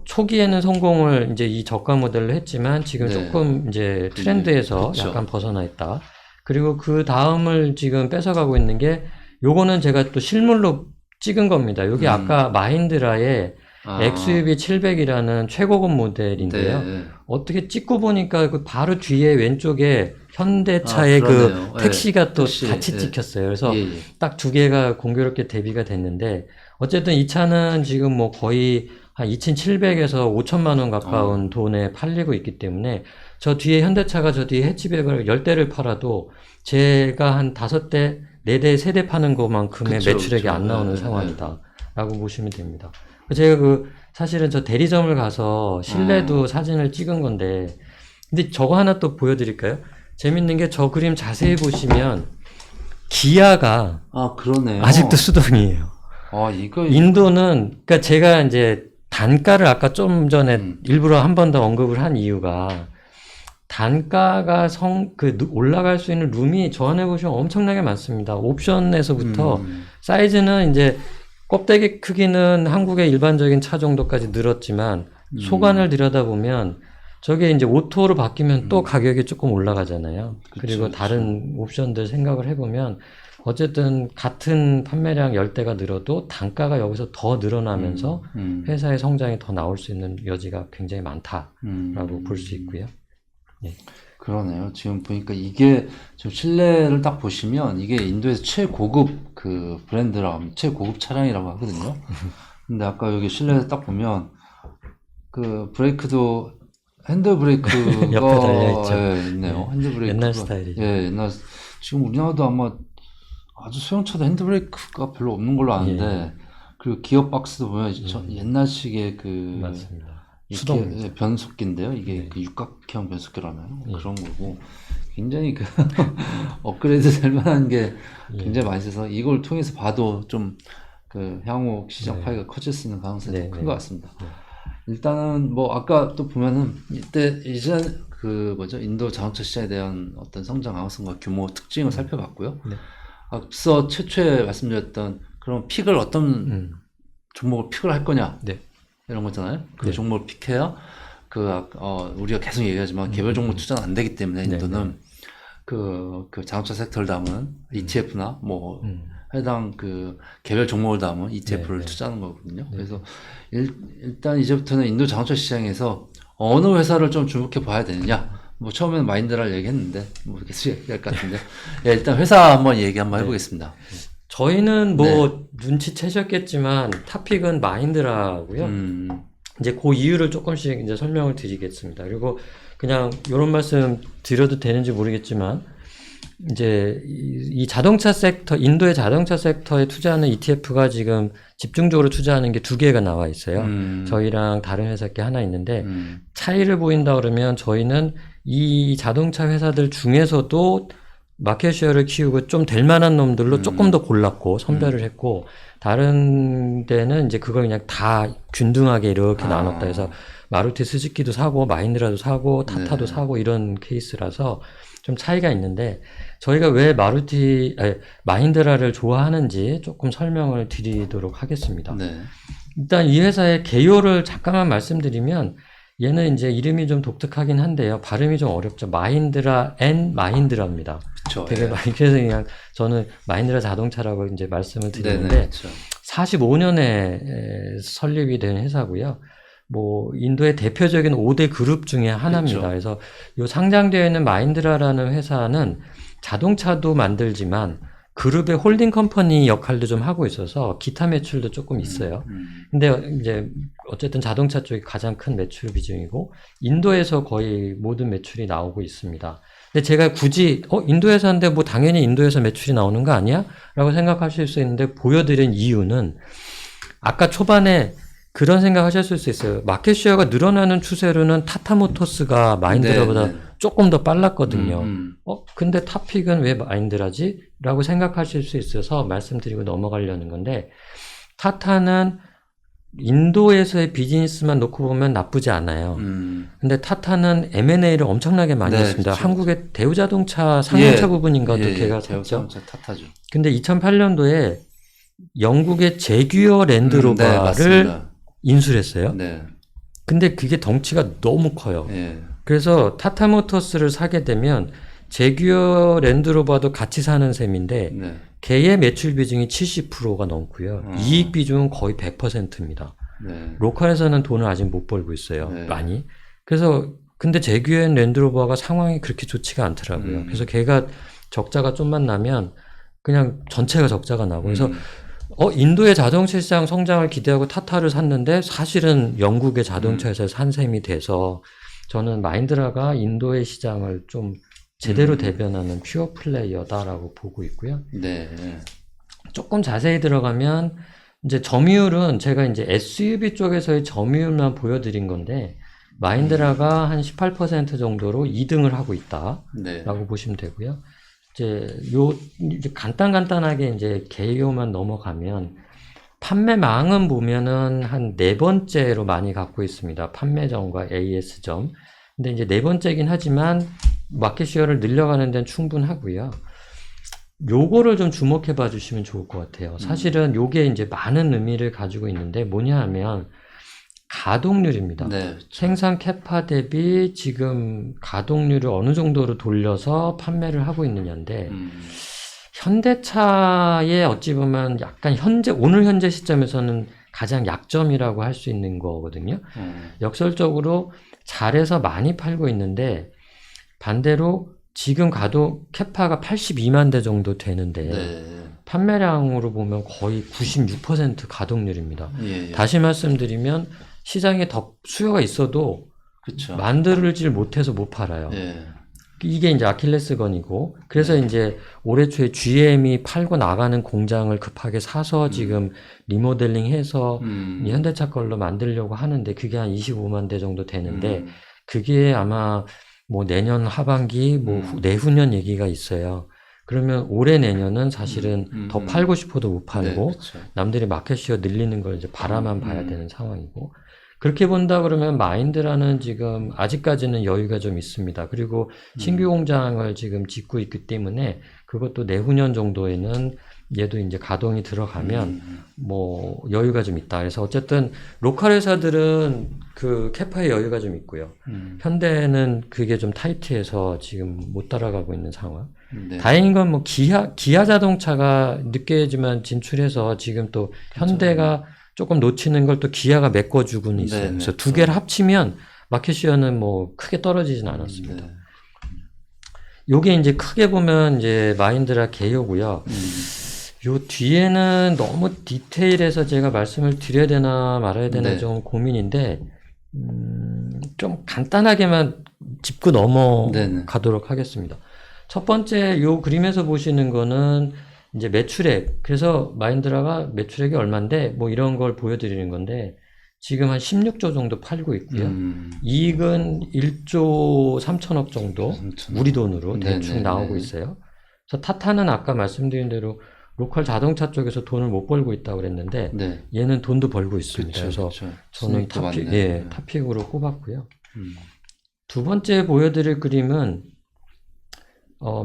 초기에는 성공을 이제 이 저가 모델로 했지만 지금 조금 이제 트렌드에서 약간 벗어나 있다. 그리고 그 다음을 지금 뺏어가고 있는 게 요거는 제가 또 실물로 찍은 겁니다. 여기 아까 마힌드라의 XUV 700이라는 최고급 모델인데요. 네. 어떻게 찍고 보니까 그 바로 뒤에 왼쪽에 현대차의 그러네요. 그 택시가 또 택시, 같이 예. 찍혔어요. 그래서 예. 딱 두 개가 공교롭게 대비가 됐는데 어쨌든 이 차는 지금 뭐 거의 한 2,700에서 5천만 원 가까운 돈에 팔리고 있기 때문에 저 뒤에 현대차가 저 뒤에 해치백을 10대를 팔아도 제가 한 5대, 4대, 3대 파는 것만큼의 그쵸, 매출액이 그쵸. 안 나오는 네, 상황이다라고 보시면 됩니다. 제가 사실은 저 대리점을 가서 실내도 사진을 찍은 건데 근데 저거 하나 또 보여드릴까요? 재밌는 게 저 그림 자세히 보시면 기아가 그러네요. 아직도 수동이에요. 이거 인도는 그러니까 제가 이제 단가를 아까 좀 전에 일부러 한 번 더 언급을 한 이유가 단가가 올라갈 수 있는 룸이 저 안에 보시면 엄청나게 많습니다. 옵션에서부터 사이즈는 이제 껍데기 크기는 한국의 일반적인 차 정도까지 늘었지만 소관을 들여다보면 저게 이제 오토로 바뀌면 또 가격이 조금 올라가잖아요. 그리고 다른 옵션들 생각을 해보면 어쨌든 같은 판매량 10대가 늘어도 단가가 여기서 더 늘어나면서 회사의 성장이 더 나올 수 있는 여지가 굉장히 많다라고 볼 수 있고요. 예. 그러네요. 지금 보니까 이게 좀 실내를 딱 보시면 이게 인도에서 최고급 그 최고급 차량이라고 하거든요. 근데 아까 여기 실내에서 딱 보면 그 브레이크도 핸드 브레이크가 옆에 달려있죠. 예, 있네요. 핸드 브레이크가 옛날 스타일이죠. 예, 지금 우리나라도 아마 아주 소형차도 핸드 브레이크가 별로 없는 걸로 아는데 그리고 기어 박스도 보면 옛날식의 그 맞습니다. 수동 변속기인데요. 이게 그 육각형 변속기라나요? 그런 거고 굉장히 그 업그레이드 될 만한 게 굉장히 많이 있어서 이걸 통해서 봐도 좀 그 향후 시장 파이가 커질 수 있는 가능성이 큰 것 같습니다. 일단은 뭐 아까 또 보면은 이제 그 인도 자동차 시장에 대한 어떤 성장 가능성과 규모 특징을 살펴봤고요. 앞서 최초에 말씀드렸던 그런 픽을 어떤 종목을 픽을 할 거냐 이런 거잖아요. 그 종목을 픽해야 우리가 계속 얘기하지만 개별 종목 투자는 안 되기 때문에 인도는 그 자동차 섹터를 담은 ETF나 뭐 해당 그 개별 종목을 담은 ETF를 투자하는 거거든요. 그래서 일단 이제부터는 인도 자동차 시장에서 어느 회사를 좀 주목해 봐야 되느냐. 뭐 처음에는 마인드라를 얘기했는데 뭐 계속 얘기할 것 같은데 일단 회사 한번 얘기 한번 해보겠습니다. 저희는 뭐 눈치채셨겠지만 탑픽은 마인드라고요. 이제 그 이유를 조금씩 이제 설명을 드리겠습니다. 그리고 그냥 이런 말씀 드려도 되는지 모르겠지만 이제 이 자동차 섹터, 인도의 자동차 섹터에 투자하는 ETF가 지금 집중적으로 투자하는 게 2개가 나와 있어요. 저희랑 다른 회사 게 하나 있는데 차이를 보인다 그러면 저희는 이 자동차 회사들 중에서도 마켓쉐어를 키우고 좀 될 만한 놈들로 조금 더 골랐고 선별을 했고 다른 데는 이제 그걸 그냥 다 균등하게 이렇게 나눴다 해서 마루티 스즈키도 사고 마힌드라도 사고 타타도 사고 이런 케이스라서 좀 차이가 있는데 저희가 왜 마힌드라를 좋아하는지 조금 설명을 드리도록 하겠습니다. 일단 이 회사의 개요를 잠깐만 말씀드리면 얘는 이제 이름이 좀 독특하긴 한데요. 발음이 좀 어렵죠. 마힌드라 앤 마힌드라입니다. 그쵸, 되게 많이 그래서 그냥 저는 마힌드라 자동차라고 이제 말씀을 드리는데 45년에 설립이 된 회사고요. 뭐 인도의 대표적인 5대 그룹 중에 하나입니다. 그래서 이 상장되어 있는 마힌드라라는 회사는 자동차도 만들지만 그룹의 홀딩 컴퍼니 역할도 좀 하고 있어서 기타 매출도 조금 있어요. 근데 이제 어쨌든 자동차 쪽이 가장 큰 매출 비중이고 인도에서 거의 모든 매출이 나오고 있습니다. 근데 제가 굳이 인도 회사인데 뭐 당연히 인도에서 매출이 나오는 거 아니야? 라고 생각하실 수 있는데 보여드린 이유는 아까 초반에 그런 생각하실 수 있어요. 마켓쉐어가 늘어나는 추세로는 타타모터스가 마힌드라보다 조금 더 빨랐거든요. 근데 탑픽은 왜 마힌드라지? 라고 생각하실 수 있어서 말씀드리고 넘어가려는 건데 타타는 인도에서의 비즈니스만 놓고 보면 나쁘지 않아요. 근데 타타는 M&A를 엄청나게 많이 했습니다. 그렇죠. 한국의 대우자동차 상용차 부분인가도 걔가 샀죠. 타타죠. 근데 2008년도에 영국의 제규어 랜드로버를 인수를 했어요. 근데 그게 덩치가 너무 커요. 그래서 타타모터스를 사게 되면 제규어 랜드로버도 같이 사는 셈인데 걔의 매출 비중이 70%가 넘고요. 이익 비중은 거의 100%입니다. 네. 로컬에서는 돈을 아직 못 벌고 있어요. 네. 많이. 그래서 근데 제규엔 랜드로버가 상황이 그렇게 좋지가 않더라고요. 그래서 걔가 적자가 좀만 나면 그냥 전체가 적자가 나고 그래서 인도의 자동차 시장 성장을 기대하고 타타를 샀는데 사실은 영국의 자동차 회사에서 산 셈이 돼서 저는 마인드라가 인도의 시장을 좀 제대로 대변하는 퓨어 플레이어다라고 보고 있고요. 네. 조금 자세히 들어가면 이제 점유율은 제가 이제 SUV 쪽에서의 점유율만 보여드린 건데 마인드라가 한 18% 정도로 2등을 하고 있다라고 네. 보시면 되고요. 이제 간단하게 이제 개요만 넘어가면 판매망은 보면은 한 네 번째로 많이 갖고 있습니다. 판매점과 AS점. 근데 이제 네 번째긴 하지만 마켓시어를 늘려가는 데는 충분하고요. 요거를 좀 주목해 봐 주시면 좋을 것 같아요. 사실은 요게 이제 많은 의미를 가지고 있는데 뭐냐 하면 가동률입니다. 네. 생산 캐파 대비 지금 가동률을 어느 정도로 돌려서 판매를 하고 있느냐인데 현대차의 어찌 보면 약간 오늘 현재 시점에서는 가장 약점이라고 할 수 있는 거거든요. 역설적으로 잘해서 많이 팔고 있는데 반대로 지금 캐파가 82만 대 정도 되는데 네. 판매량으로 보면 거의 96% 가동률입니다. 예. 다시 말씀드리면 시장에 더 수요가 있어도 그렇죠. 만들질 못해서 못 팔아요. 예. 이게 이제 아킬레스건이고 그래서 이제 올해 초에 GM이 팔고 나가는 공장을 급하게 사서 지금 리모델링해서 이 현대차 걸로 만들려고 하는데 그게 한 25만 대 정도 되는데 그게 아마 뭐 내년 하반기 뭐 내후년 얘기가 있어요. 그러면 올해 내년은 사실은 더 팔고 싶어도 못 팔고 네, 그렇죠. 남들이 마켓시어 늘리는 걸 이제 바라만 봐야 되는 상황이고 그렇게 본다 그러면 마인드라는 지금 아직까지는 여유가 좀 있습니다. 그리고 신규 공장을 지금 짓고 있기 때문에 그것도 내후년 정도에는 얘도 이제 가동이 들어가면 뭐 여유가 좀 있다. 그래서 어쨌든 로컬 회사들은 그 캐파의 여유가 좀 있고요. 현대는 그게 좀 타이트해서 지금 못 따라가고 있는 상황. 네. 다행인 건 뭐 기아 자동차가 늦게지만 진출해서 지금 또 현대가 조금 놓치는 걸 또 기아가 메꿔주고는 있어요. 네, 그래서 네. 두 개를 합치면 마켓시어는 뭐 크게 떨어지진 않았습니다. 네. 요게 이제 크게 보면 이제 마인드라 개요고요. 요 뒤에는 너무 디테일해서 제가 말씀을 드려야 되나 말아야 되나 네. 좀 고민인데 좀 간단하게만 짚고 넘어가도록 하겠습니다. 첫 번째 요 그림에서 보시는 거는 이제 매출액. 그래서 마인드라가 매출액이 얼만데 뭐 이런 걸 보여드리는 건데 지금 한 16조 정도 팔고 있고요. 이익은 1조 3천억 정도 우리 돈으로 대충 네네네. 나오고 있어요. 그래서 타타는 아까 말씀드린 대로 로컬 자동차 쪽에서 돈을 못 벌고 있다고 그랬는데 네. 얘는 돈도 벌고 있습니다. 그쵸, 그래서 그쵸. 저는 수익도 많네. 탑픽으로 꼽았고요. 두 번째 보여드릴 그림은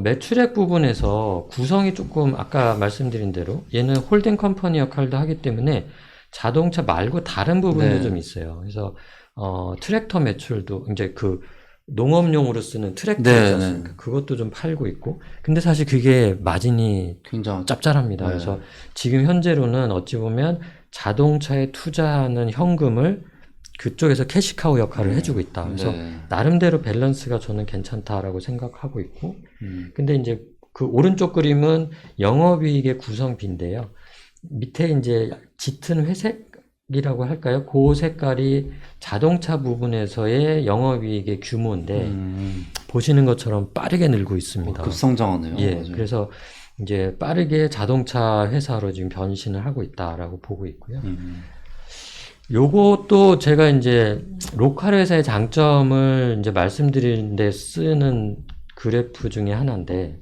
매출액 부분에서 구성이 조금 아까 말씀드린 대로 얘는 홀딩 컴퍼니 역할도 하기 때문에 자동차 말고 다른 부분도 네. 좀 있어요. 그래서 트랙터 매출도 이제 그 농업용으로 쓰는 트랙터 네, 있지 않습니까? 그것도 좀 팔고 있고. 근데 사실 그게 마진이 굉장히 짭짤합니다. 네. 그래서 지금 현재로는 어찌 보면 자동차에 투자하는 현금을 그쪽에서 캐시카우 역할을 해주고 있다. 그래서 네. 나름대로 밸런스가 저는 괜찮다라고 생각하고 있고. 근데 이제 그 오른쪽 그림은 영업이익의 구성비인데요. 밑에 이제 짙은 회색이라고 할까요? 그 색깔이 자동차 부분에서의 영업이익의 규모인데 보시는 것처럼 빠르게 늘고 있습니다. 급성장하네요. 예, 맞아요. 그래서 이제 빠르게 자동차 회사로 지금 변신을 하고 있다라고 보고 있고요. 요것도 제가 이제 로컬 회사의 장점을 이제 말씀드리는데 쓰는 그래프 중에 하나인데,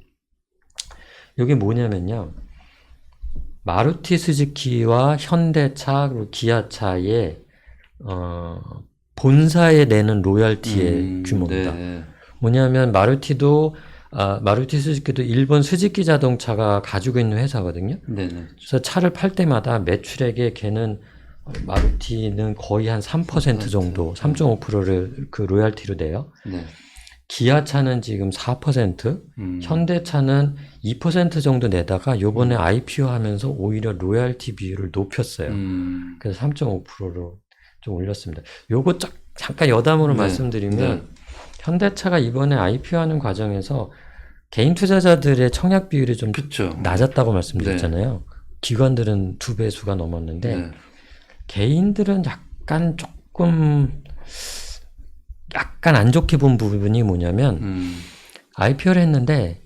요게 뭐냐면요. 마루티 스즈키와 현대차 그리고 기아차의 본사에 내는 로열티의 규모입니다. 네. 뭐냐면 마루티 스즈키도 일본 스즈키 자동차가 가지고 있는 회사거든요. 네네. 그래서 차를 팔 때마다 매출액에 걔는 마루티는 거의 한 3% 정도, 3.5%를 그 로열티로 내요. 네. 기아차는 지금 4%, 현대차는 2% 정도 내다가 요번에 IPO 하면서 오히려 로열티 비율을 높였어요. 그래서 3.5%로 좀 올렸습니다. 요거 잠깐 여담으로 네. 말씀드리면 네. 현대차가 이번에 IPO 하는 과정에서 개인 투자자들의 청약 비율이 좀 그쵸. 낮았다고 말씀드렸잖아요. 기관들은 2배수가 넘었는데 네. 개인들은 약간 안 좋게 본 부분이 뭐냐면 IPO를 했는데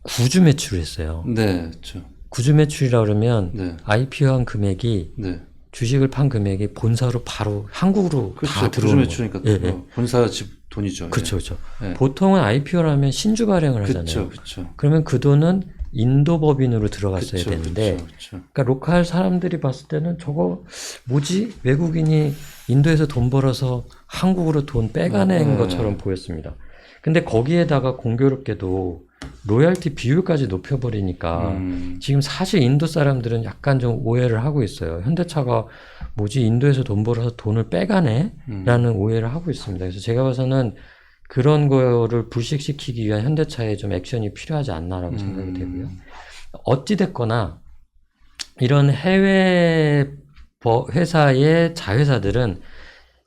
구주 매출을 했어요. 네, 그렇죠. 구주 매출이라 그러면 네. IPO한 금액이 네. 주식을 판 금액이 본사로 바로 한국으로 다 그렇죠. 들어오는 매출이니까 거예요. 예, 예. 본사 집 돈이죠. 그렇죠, 그렇죠. 예. 보통은 IPO라면 신주 발행을 하잖아요. 그렇죠, 그렇죠. 그러면 그 돈은 인도 법인으로 들어갔어야 되는데, 그렇죠. 그러니까 로컬 사람들이 봤을 때는 저거 뭐지? 외국인이 인도에서 돈 벌어서 한국으로 돈 빼가낸 것처럼 보였습니다. 근데 거기에다가 공교롭게도 로열티 비율까지 높여버리니까 지금 사실 인도 사람들은 약간 좀 오해를 하고 있어요. 현대차가 뭐지? 인도에서 돈 벌어서 돈을 빼가네? 라는 오해를 하고 있습니다. 그래서 제가 봐서는 그런 거를 불식시키기 위한 현대차의 좀 액션이 필요하지 않나라고 생각이 되고요. 어찌됐거나 이런 해외 회사의 자회사들은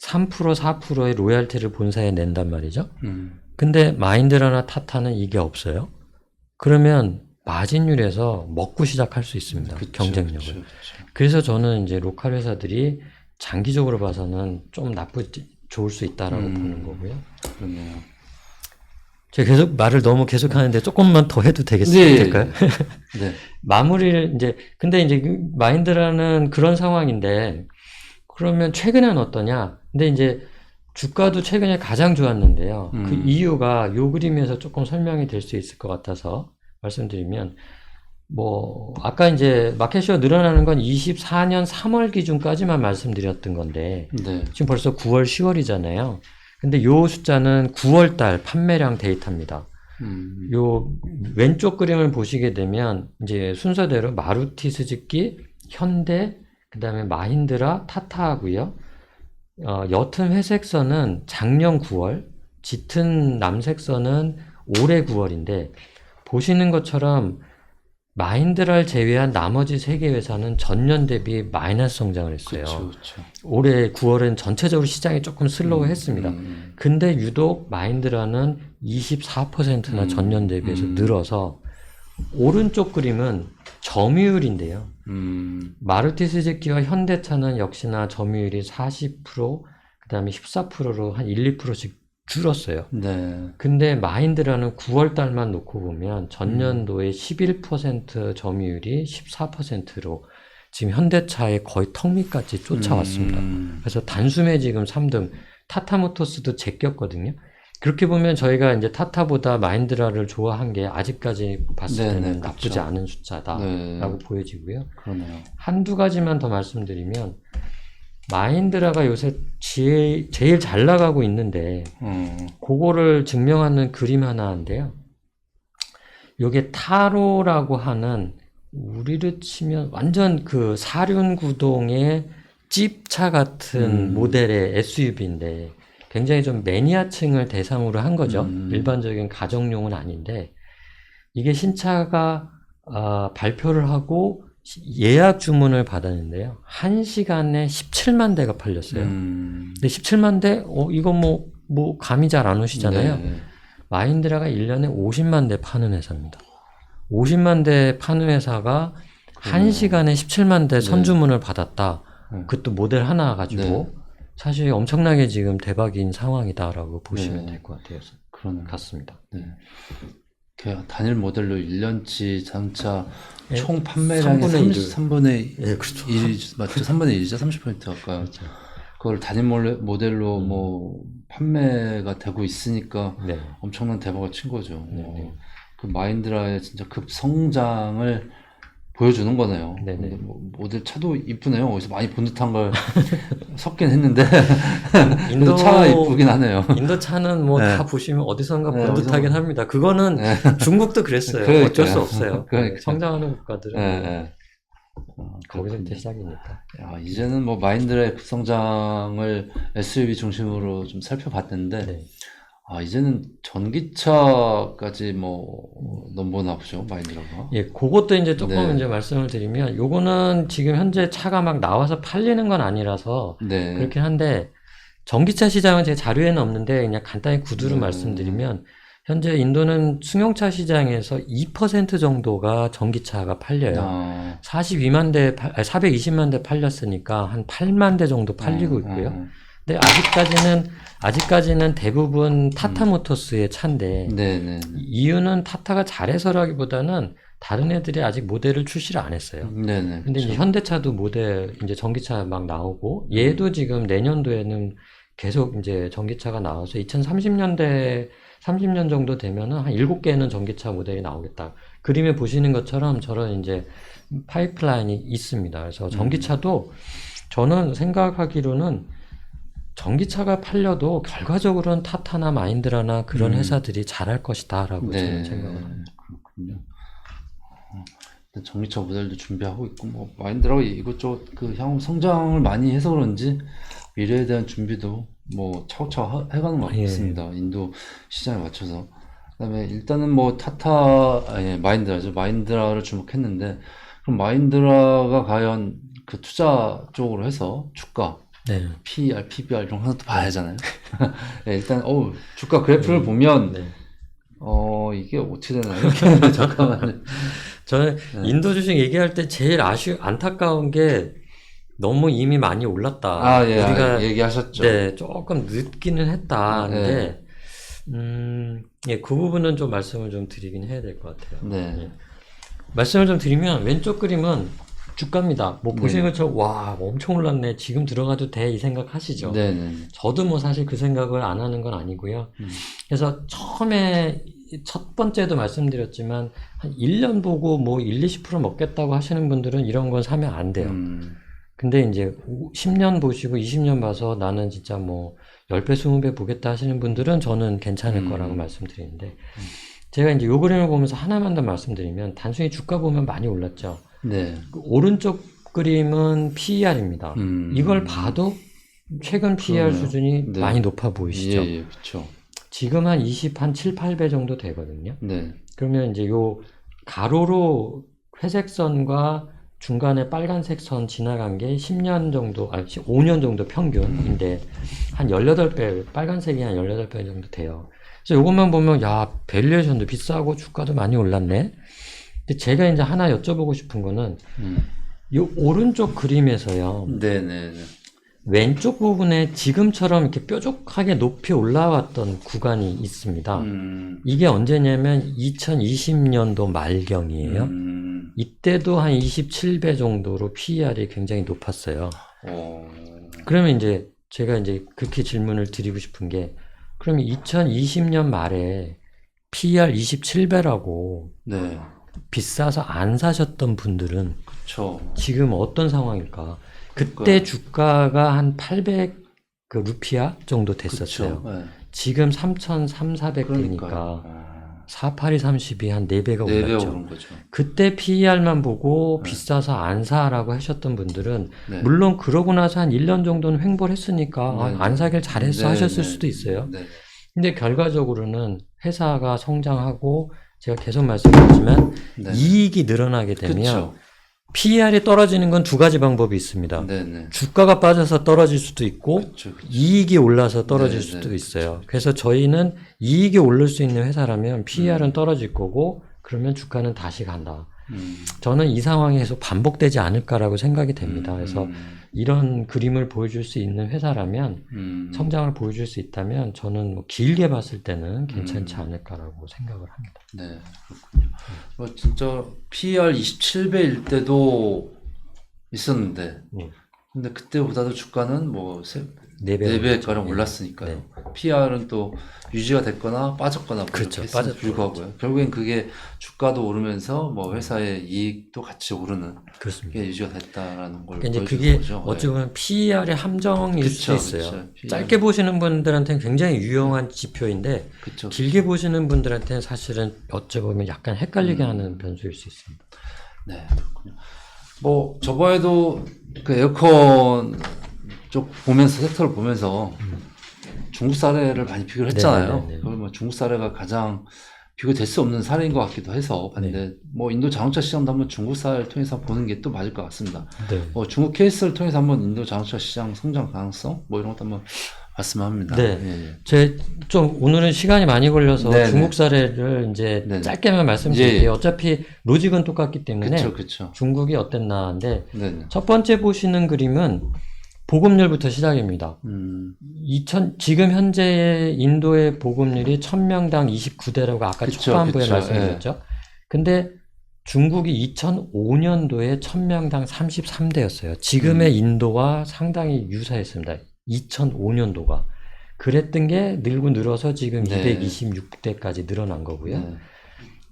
3% 4%의 로열티를 본사에 낸단 말이죠. 근데 마인드라나 타타는 이게 없어요. 그러면 마진율에서 먹고 시작할 수 있습니다. 경쟁력을. 그래서 저는 이제 로컬 회사들이 장기적으로 봐서는 좀 좋을 수 있다라고 보는 거고요. 그렇네요. 제가 계속 말을 너무 계속하는데 조금만 더 해도 될까요? 네. 마무리를 근데 이제 마인드라는 그런 상황인데 그러면 최근엔 어떠냐? 근데 이제 주가도 최근에 가장 좋았는데요. 그 이유가 요 그림에서 조금 설명이 될 수 있을 것 같아서 말씀드리면 아까 이제 마켓시어 늘어나는 건 24년 3월 기준까지만 말씀드렸던 건데 네. 지금 벌써 9월 10월이잖아요. 근데 요 숫자는 9월 달 판매량 데이터입니다. 요 왼쪽 그림을 보시게 되면 이제 순서대로 마루티 스즈키, 현대, 그다음에 마힌드라, 타타하고요. 옅은 회색 선은 작년 9월, 짙은 남색 선은 올해 9월인데 보시는 것처럼 마힌드라를 제외한 나머지 3개 회사는 전년 대비 마이너스 성장을 했어요. 그렇죠. 올해 9월은 전체적으로 시장이 조금 슬로우했습니다. 근데 유독 마힌드라는 24%나 전년 대비해서 늘어서 오른쪽 그림은 점유율인데요. 마루티 스즈키와 현대차는 역시나 점유율이 40%, 그 다음에 14%로 한 1, 2%씩 줄었어요. 네. 근데 마힌드라는 9월 달만 놓고 보면 전년도에 11% 점유율이 14%로 지금 현대차의 거의 턱 밑까지 쫓아왔습니다. 그래서 단숨에 지금 3등, 타타모터스도 제꼈거든요. 그렇게 보면 저희가 이제 타타보다 마힌드라를 좋아한 게 아직까지 봤을 때는 나쁘지 그렇죠. 않은 숫자다라고 보여지고요. 그러네요. 한두 가지만 더 말씀드리면 마힌드라가 요새 제일 잘 나가고 있는데 그거를 증명하는 그림 하나인데요. 요게 타로라고 하는 우리로 치면 완전 그 사륜구동의 찝차 같은 모델의 SUV인데 굉장히 좀 매니아층을 대상으로 한 거죠. 일반적인 가정용은 아닌데 이게 신차가 발표를 하고 예약 주문을 받았는데요. 1시간에 17만 대가 팔렸어요. 근데 17만 대? 이거 뭐 감이 잘 안 오시잖아요. 네. 마힌드라가 1년에 50만 대 파는 회사입니다. 50만 대 파는 회사가 1시간에 17만 대 선주문을 받았다. 그것도 모델 하나 가지고 사실 엄청나게 지금 대박인 상황이다라고 보시면 될 것 같아요. 같습니다. 네. 단일 모델로 1년치 자동차 총 판매량의 3분의 1. 그렇죠. 1 맞죠? 3분의 1이죠? 30% 가까이. 그렇죠. 그걸 단일 모델로 뭐 판매가 되고 있으니까 엄청난 대박을 친 거죠. 그 마힌드라의 진짜 급성장을 보여주는 거네요. 근데 모델 차도 이쁘네요. 어디서 많이 본 듯한 걸 섞긴 했는데 인도 차 이쁘긴 하네요. 인도 차는 뭐 다 보시면 어디선가 본 듯하긴 합니다. 그거는 중국도 그랬어요. 어쩔 수 없어요. 성장하는 국가들은 거기서부터 시작이니까. 이제는 뭐 마힌드라의 급성장을 SUV 중심으로 좀 살펴봤는데 이제는 전기차까지 뭐 넘보나 보죠, 마인드라가. 예, 그것도 이제 조금 네. 이제 말씀을 드리면, 요거는 지금 현재 차가 막 나와서 팔리는 건 아니라서 네. 그렇긴 한데, 전기차 시장은 제 자료에는 없는데, 그냥 간단히 구두로 네. 말씀드리면, 현재 인도는 승용차 시장에서 2% 정도가 전기차가 팔려요. 42만 대, 420만 대 팔렸으니까 한 8만 대 정도 팔리고 있고요. 근데 아직까지는 대부분 타타 모터스의 차인데, 네네. 이유는 타타가 잘해서라기보다는 다른 애들이 아직 모델을 출시를 안 했어요. 네네. 근데 이제 현대차도 모델, 이제 전기차 막 나오고, 얘도 지금 내년도에는 계속 이제 전기차가 나와서 2030년대, 30년 정도 되면은 한 7개는 전기차 모델이 나오겠다. 그림에 보시는 것처럼 저런 이제 파이프라인이 있습니다. 그래서 전기차도 저는 생각하기로는 전기차가 팔려도 결과적으로는 타타나 마인드라나 그런 회사들이 잘할 것이다라고 저는 생각을 합니다. 그렇군요. 일단 전기차 모델도 준비하고 있고, 뭐 마인드라고 이것저것 그 향후 성장을 많이 해서 그런지 미래에 대한 준비도 뭐 차곡차곡 해가는 것 같습니다. 인도 시장에 맞춰서. 그다음에 일단은 뭐 마인드라죠. 마인드라를 주목했는데, 그럼 마인드라가 과연 그 투자 쪽으로 해서 주가 네. PER, PBR 이런 것도 봐야 하잖아요. 네, 일단 주가 그래프를 보면 이게 어떻게 되나요? 이렇게 잠깐만요. 저는 인도 주식 얘기할 때 제일 안타까운 게 너무 이미 많이 올랐다. 우리가 얘기하셨죠. 네, 조금 늦기는 했다. 근데 예, 그 부분은 좀 말씀을 좀 드리긴 해야 될 것 같아요. 네. 예. 말씀을 좀 드리면 왼쪽 그림은 주가입니다. 뭐 보시는 것처럼 와 엄청 올랐네. 지금 들어가도 돼 이 생각 하시죠? 네네. 저도 뭐 사실 그 생각을 안 하는 건 아니고요. 그래서 처음에 첫 번째도 말씀드렸지만 한 1년 보고 뭐 20% 먹겠다고 하시는 분들은 이런 건 사면 안 돼요. 근데 이제 10년 보시고 20년 봐서 나는 진짜 뭐 10배, 20배 보겠다 하시는 분들은 저는 괜찮을 거라고 말씀드리는데 제가 이제 요 그림을 보면서 하나만 더 말씀드리면 단순히 주가 보면 많이 올랐죠. 네. 그 오른쪽 그림은 PER입니다. 이걸 봐도 최근 PER 수준이 많이 높아 보이시죠? 예, 그렇죠. 지금 한 7, 8배 정도 되거든요. 네. 그러면 이제 요 가로로 회색 선과 중간에 빨간색 선 지나간 게 10년 정도, 5년 정도 평균인데 한 18배, 빨간색이 한 18배 정도 돼요. 그래서 요것만 보면 야, 밸류에이션도 비싸고 주가도 많이 올랐네. 근데 제가 이제 하나 여쭤보고 싶은 거는 요 오른쪽 그림에서요. 네네. 왼쪽 부분에 지금처럼 이렇게 뾰족하게 높이 올라왔던 구간이 있습니다. 이게 언제냐면 2020년도 말경이에요. 이때도 한 27배 정도로 PER이 굉장히 높았어요. 그러면 이제 제가 이제 그렇게 질문을 드리고 싶은 게 그러면 2020년 말에 PER 27배라고 네. 비싸서 안 사셨던 분들은 그쵸. 지금 어떤 상황일까? 그때 주가가 한 800 그 루피아 정도 됐었어요. 네. 지금 3,300이니까 482, 30이 한 4배가 올랐죠. 오른 거죠. 그때 PER만 보고 비싸서 안 사라고 하셨던 분들은 네. 물론 그러고 나서 한 1년 정도는 횡보했으니까 안 사길 잘했어 하셨을 수도 있어요. 네. 근데 결과적으로는 회사가 성장하고 제가 계속 말씀드렸지만 이익이 늘어나게 되면 그쵸. PER이 떨어지는 건 두 가지 방법이 있습니다. 네네. 주가가 빠져서 떨어질 수도 있고 그쵸. 이익이 올라서 떨어질 수도 있어요. 그래서 저희는 이익이 오를 수 있는 회사라면 PER은 떨어질 거고 그러면 주가는 다시 간다. 저는 이 상황이 계속 반복되지 않을까라고 생각이 됩니다. 그래서 이런 그림을 보여줄 수 있는 회사라면 성장을 보여줄 수 있다면 저는 뭐 길게 봤을 때는 괜찮지 않을까라고 생각을 합니다. 네, 그렇군요. 진짜 PER 27배일 때도 있었는데, 근데 그때보다도 주가는 뭐 4배가량 올랐으니까요. PER은 또 유지가 됐거나 빠졌거나 그렇죠. 빠졌 불구하고요. 결국엔 그게 주가도 오르면서 뭐 회사의 이익도 같이 오르는 그렇습니다. 게 유지가 됐다라는 걸 이제 보여주는 그게 거죠. 어찌 보면 PER의 함정일 수도 있어요. 그쵸. 짧게 보시는 분들한테는 굉장히 유용한 지표인데 그쵸. 길게 보시는 분들한테는 사실은 어찌 보면 약간 헷갈리게 하는 변수일 수 있습니다. 네, 그렇군요. 뭐 저번에도 그 에어컨 쪽 보면서 섹터를 보면서 중국 사례를 많이 비교를 했잖아요. 네네네. 그걸 뭐 중국 사례가 가장 비교될 수 없는 사례인 것 같기도 해서 봤는데 뭐 인도 자동차 시장도 한번 중국 사례를 통해서 보는 게 또 맞을 것 같습니다. 네. 중국 케이스를 통해서 한번 인도 자동차 시장 성장 가능성 뭐 이런 것도 한번 봤으면 합니다. 네. 예. 제 좀 오늘은 시간이 많이 걸려서 네네. 중국 사례를 이제 네네. 짧게만 말씀드릴게요. 예. 어차피 로직은 똑같기 때문에 그렇죠. 중국이 어땠나인데 네네. 첫 번째 보시는 그림은 보급률부터 시작입니다. 지금 현재 인도의 보급률이 1000명당 29대라고 아까 그쵸, 초반부에 그쵸. 말씀드렸죠. 근데 중국이 2005년도에 1000명당 33대였어요. 지금의 인도와 상당히 유사했습니다. 2005년도가. 그랬던 게 늘고 늘어서 지금 네. 226대까지 늘어난 거고요. 네.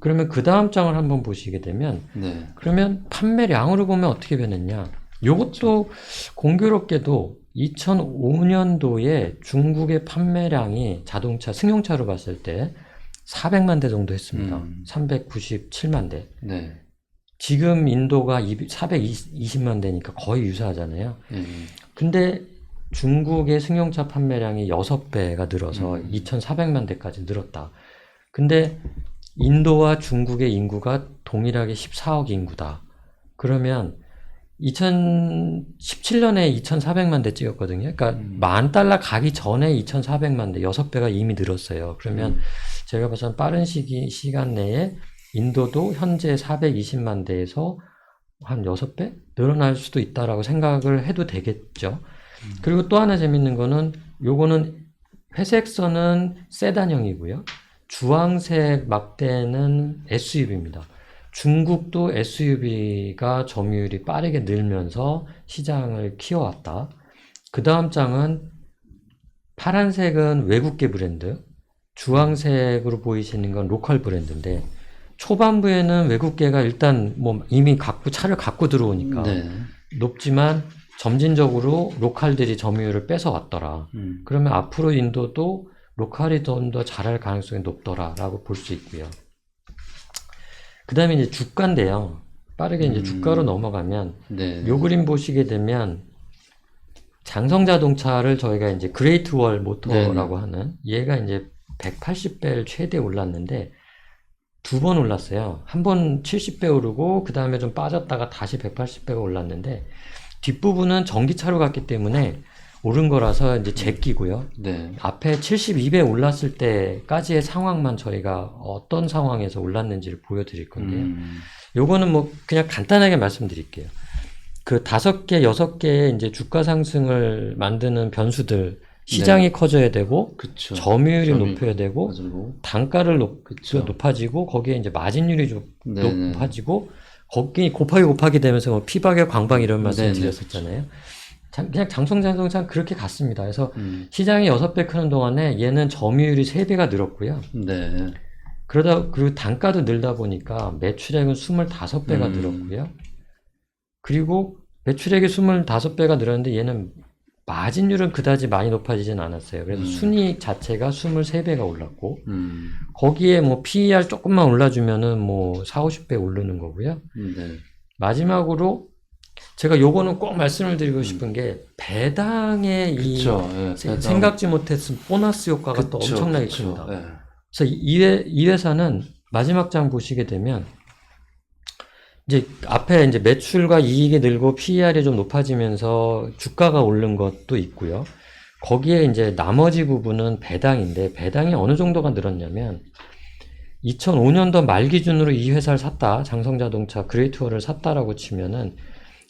그러면 그 다음 장을 한번 보시게 되면 네. 그러면 판매량으로 보면 어떻게 변했냐? 요것도 공교롭게도 2005년도에 중국의 판매량이 자동차, 승용차로 봤을 때 400만 대 정도 했습니다. 397만 대. 네. 지금 인도가 420만 대니까 거의 유사하잖아요. 예. 근데 중국의 승용차 판매량이 6배가 늘어서 2,400만 대까지 늘었다. 근데 인도와 중국의 인구가 동일하게 14억 인구다. 그러면 2017년에 2,400만 대 찍었거든요. 그러니까 $10,000 가기 전에 2,400만 대, 6배가 이미 늘었어요. 그러면 제가 봐서는 빠른 시간 내에 인도도 현재 420만 대에서 한 6배 늘어날 수도 있다라고 생각을 해도 되겠죠. 그리고 또 하나 재밌는 거는 요거는 회색선은 세단형이고요. 주황색 막대는 SUV입니다. 중국도 SUV가 점유율이 빠르게 늘면서 시장을 키워왔다. 그 다음 장은 파란색은 외국계 브랜드, 주황색으로 보이시는 건 로컬 브랜드인데 초반부에는 외국계가 일단 뭐 이미 차를 갖고 들어오니까 네. 높지만 점진적으로 로컬들이 점유율을 뺏어왔더라. 그러면 앞으로 인도도 로컬이 좀 더 잘할 가능성이 높더라라고 볼 수 있고요. 그 다음에 이제 주가인데요. 빠르게 이제 주가로 넘어가면 네. 요 그림 보시게 되면 장성 자동차를 저희가 이제 그레이트 월 모터라고 하는 얘가 이제 180배를 최대 올랐는데 두 번 올랐어요. 한 번 70배 오르고 그 다음에 좀 빠졌다가 다시 180배가 올랐는데 뒷부분은 전기차로 갔기 때문에 오른 거라서 이제 제끼고요. 네. 앞에 72배 올랐을 때까지의 상황만 저희가 어떤 상황에서 올랐는지를 보여드릴 건데요. 요거는 뭐 그냥 간단하게 말씀드릴게요. 그 5개, 6개의 이제 주가 상승을 만드는 변수들, 시장이 네. 커져야 되고, 그쵸. 점유율이 높아야 되고, 가지고. 단가를 그쵸. 높아지고, 거기에 이제 마진율이 좀 네네. 높아지고, 거기 곱하기 되면서 뭐 피박에 광박 이런 말씀 네네. 드렸었잖아요. 그냥 장성자동차는 그렇게 갔습니다. 그래서 시장이 6배 크는 동안에 얘는 점유율이 3배가 늘었고요. 네. 그리고 단가도 늘다 보니까 매출액은 25배가 늘었고요. 그리고 매출액이 25배가 늘었는데 얘는 마진율은 그다지 많이 높아지진 않았어요. 그래서 순이익 자체가 23배가 올랐고, 거기에 뭐 PER 조금만 올라주면은 뭐 40, 50배 오르는 거고요. 네. 마지막으로 제가 요거는 꼭 말씀을 드리고 싶은 게 배당의 그쵸. 예, 배당. 생각지 못했던 보너스 효과가 또 그쵸, 엄청나게 그쵸. 큽니다. 예. 그래서 이 회사는 마지막 장 보시게 되면 이제 앞에 이제 매출과 이익이 늘고 PER이 좀 높아지면서 주가가 오른 것도 있고요. 거기에 이제 나머지 부분은 배당인데 배당이 어느 정도가 늘었냐면 2005년도 말 기준으로 이 회사를 샀다. 장성자동차 그레이트월을 샀다라고 치면은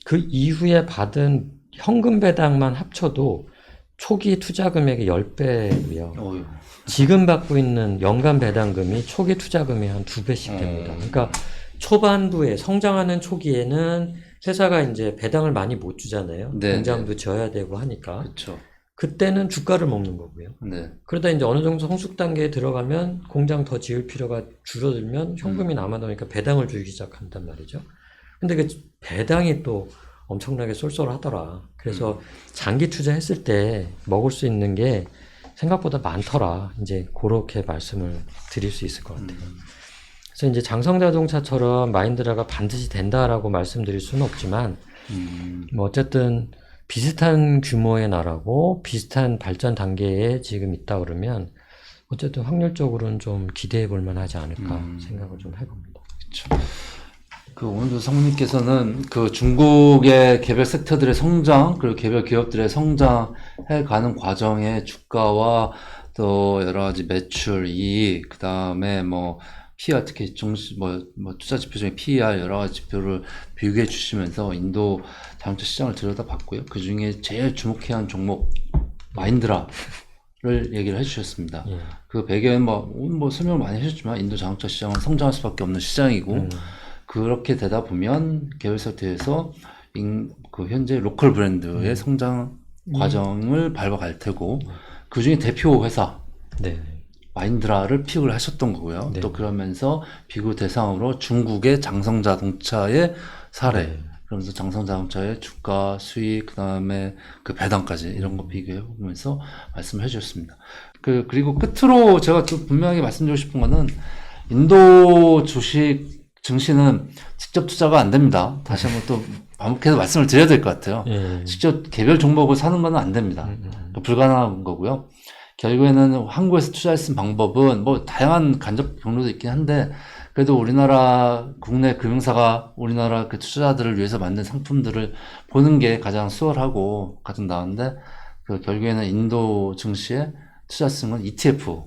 그 이후에 받은 현금 배당만 합쳐도 초기 투자 금액의 10배고요. 어휴. 지금 받고 있는 연간 배당금이 초기 투자금이 한 2배씩 됩니다. 그러니까 초반부에 성장하는 초기에는 회사가 이제 배당을 많이 못 주잖아요. 네, 공장도 지어야 되고 하니까. 그쵸. 그때는 주가를 먹는 거고요. 네. 그러다 이제 어느 정도 성숙 단계에 들어가면 공장 더 지을 필요가 줄어들면 현금이 남아 나오니까 배당을 주기 시작한단 말이죠. 근데 그 배당이 또 엄청나게 쏠쏠하더라. 그래서 장기 투자했을 때 먹을 수 있는 게 생각보다 많더라. 이제 그렇게 말씀을 드릴 수 있을 것 같아요. 그래서 이제 장성자동차처럼 마인드라가 반드시 된다라고 말씀드릴 수는 없지만 뭐 어쨌든 비슷한 규모의 나라고 비슷한 발전 단계에 지금 있다 그러면 어쨌든 확률적으로는 좀 기대해 볼 만하지 않을까 생각을 좀 해봅니다. 그렇죠. 그 오늘도 성우님께서는 그 중국의 개별 섹터들의 성장 그리고 개별 기업들의 성장해 가는 과정에 주가와 또 여러 가지 매출, 이익, 그 다음에 뭐 PR 특히 뭐 투자 지표 중에 PER 여러 가지 지표를 비교해 주시면서 인도 자동차 시장을 들여다봤고요. 그 중에 제일 주목해야 하는 종목 마힌드라를 얘기를 해주셨습니다. 예. 그 배경은 뭐 설명을 많이 해줬지만 인도 자동차 시장은 성장할 수밖에 없는 시장이고 그렇게 되다 보면 계열 섹터에서 그 현재 로컬 브랜드의 성장 과정을 밟아갈 테고 그 중에 대표 회사 네. 마힌드라를 픽을 하셨던 거고요. 네. 또 그러면서 비교 대상으로 중국의 장성자동차의 사례, 네. 그러면서 장성자동차의 주가, 수익, 그 다음에 그 배당까지 이런 거 비교해 보면서 말씀을 해주셨습니다. 그리고 끝으로 제가 또 분명하게 말씀드리고 싶은 거는 인도 주식 증시는 직접 투자가 안 됩니다. 다시 한번 또 반복해서 말씀을 드려야 될 것 같아요. 예. 직접 개별 종목을 사는 건 안 됩니다. 불가능한 거고요. 결국에는 한국에서 투자할 수 있는 방법은 뭐 다양한 간접 경로도 있긴 한데 그래도 우리나라 국내 금융사가 우리나라 그 투자자들을 위해서 만든 상품들을 보는 게 가장 수월하고 가장 나은데 그 결국에는 인도 증시에 투자 쓰는 건 ETF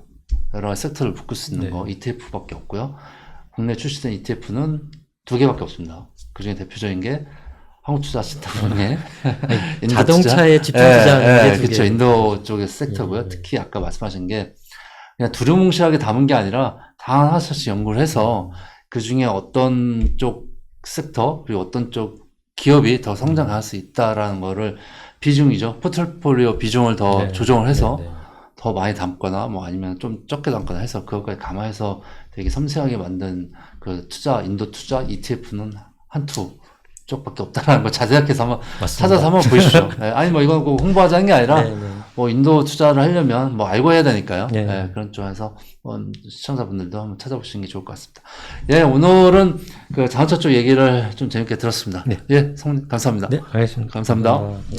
여러 가지 섹터를 묶을 수 있는 네. 거 ETF밖에 없고요. 국내 출시된 ETF는 2개밖에 없습니다. 그중에 대표적인 게 한국투자신탁은행의 자동차에 집중 투자하는 게 그렇죠. 인도 쪽의 섹터고요. 특히 아까 말씀하신 게 그냥 두루뭉실하게 담은 게 아니라 다 하나씩 연구를 해서 그 중에 어떤 쪽 섹터 그리고 어떤 쪽 기업이 더 성장할 수 있다라는 거를 비중이죠. 포트폴리오 비중을 더 네. 조정을 해서 네. 더 많이 담거나 뭐 아니면 좀 적게 담거나 해서 그것까지 감안해서 되게 섬세하게 만든 그 인도 투자 ETF는 한두 쪽밖에 없다라는 거 자세하게 한번 맞습니다. 찾아서 한번 보십시오. 네, 아니 뭐 이건 꼭 홍보하자는 게 아니라 네, 네. 뭐 인도 투자를 하려면 뭐 알고 해야 되니까요. 네. 네, 그런 쪽에서 시청자분들도 한번 찾아보시는 게 좋을 것 같습니다. 예, 오늘은 그 자동차 쪽 얘기를 좀 재밌게 들었습니다. 네. 예, 성님 감사합니다. 네, 알겠습니다. 감사합니다. 네.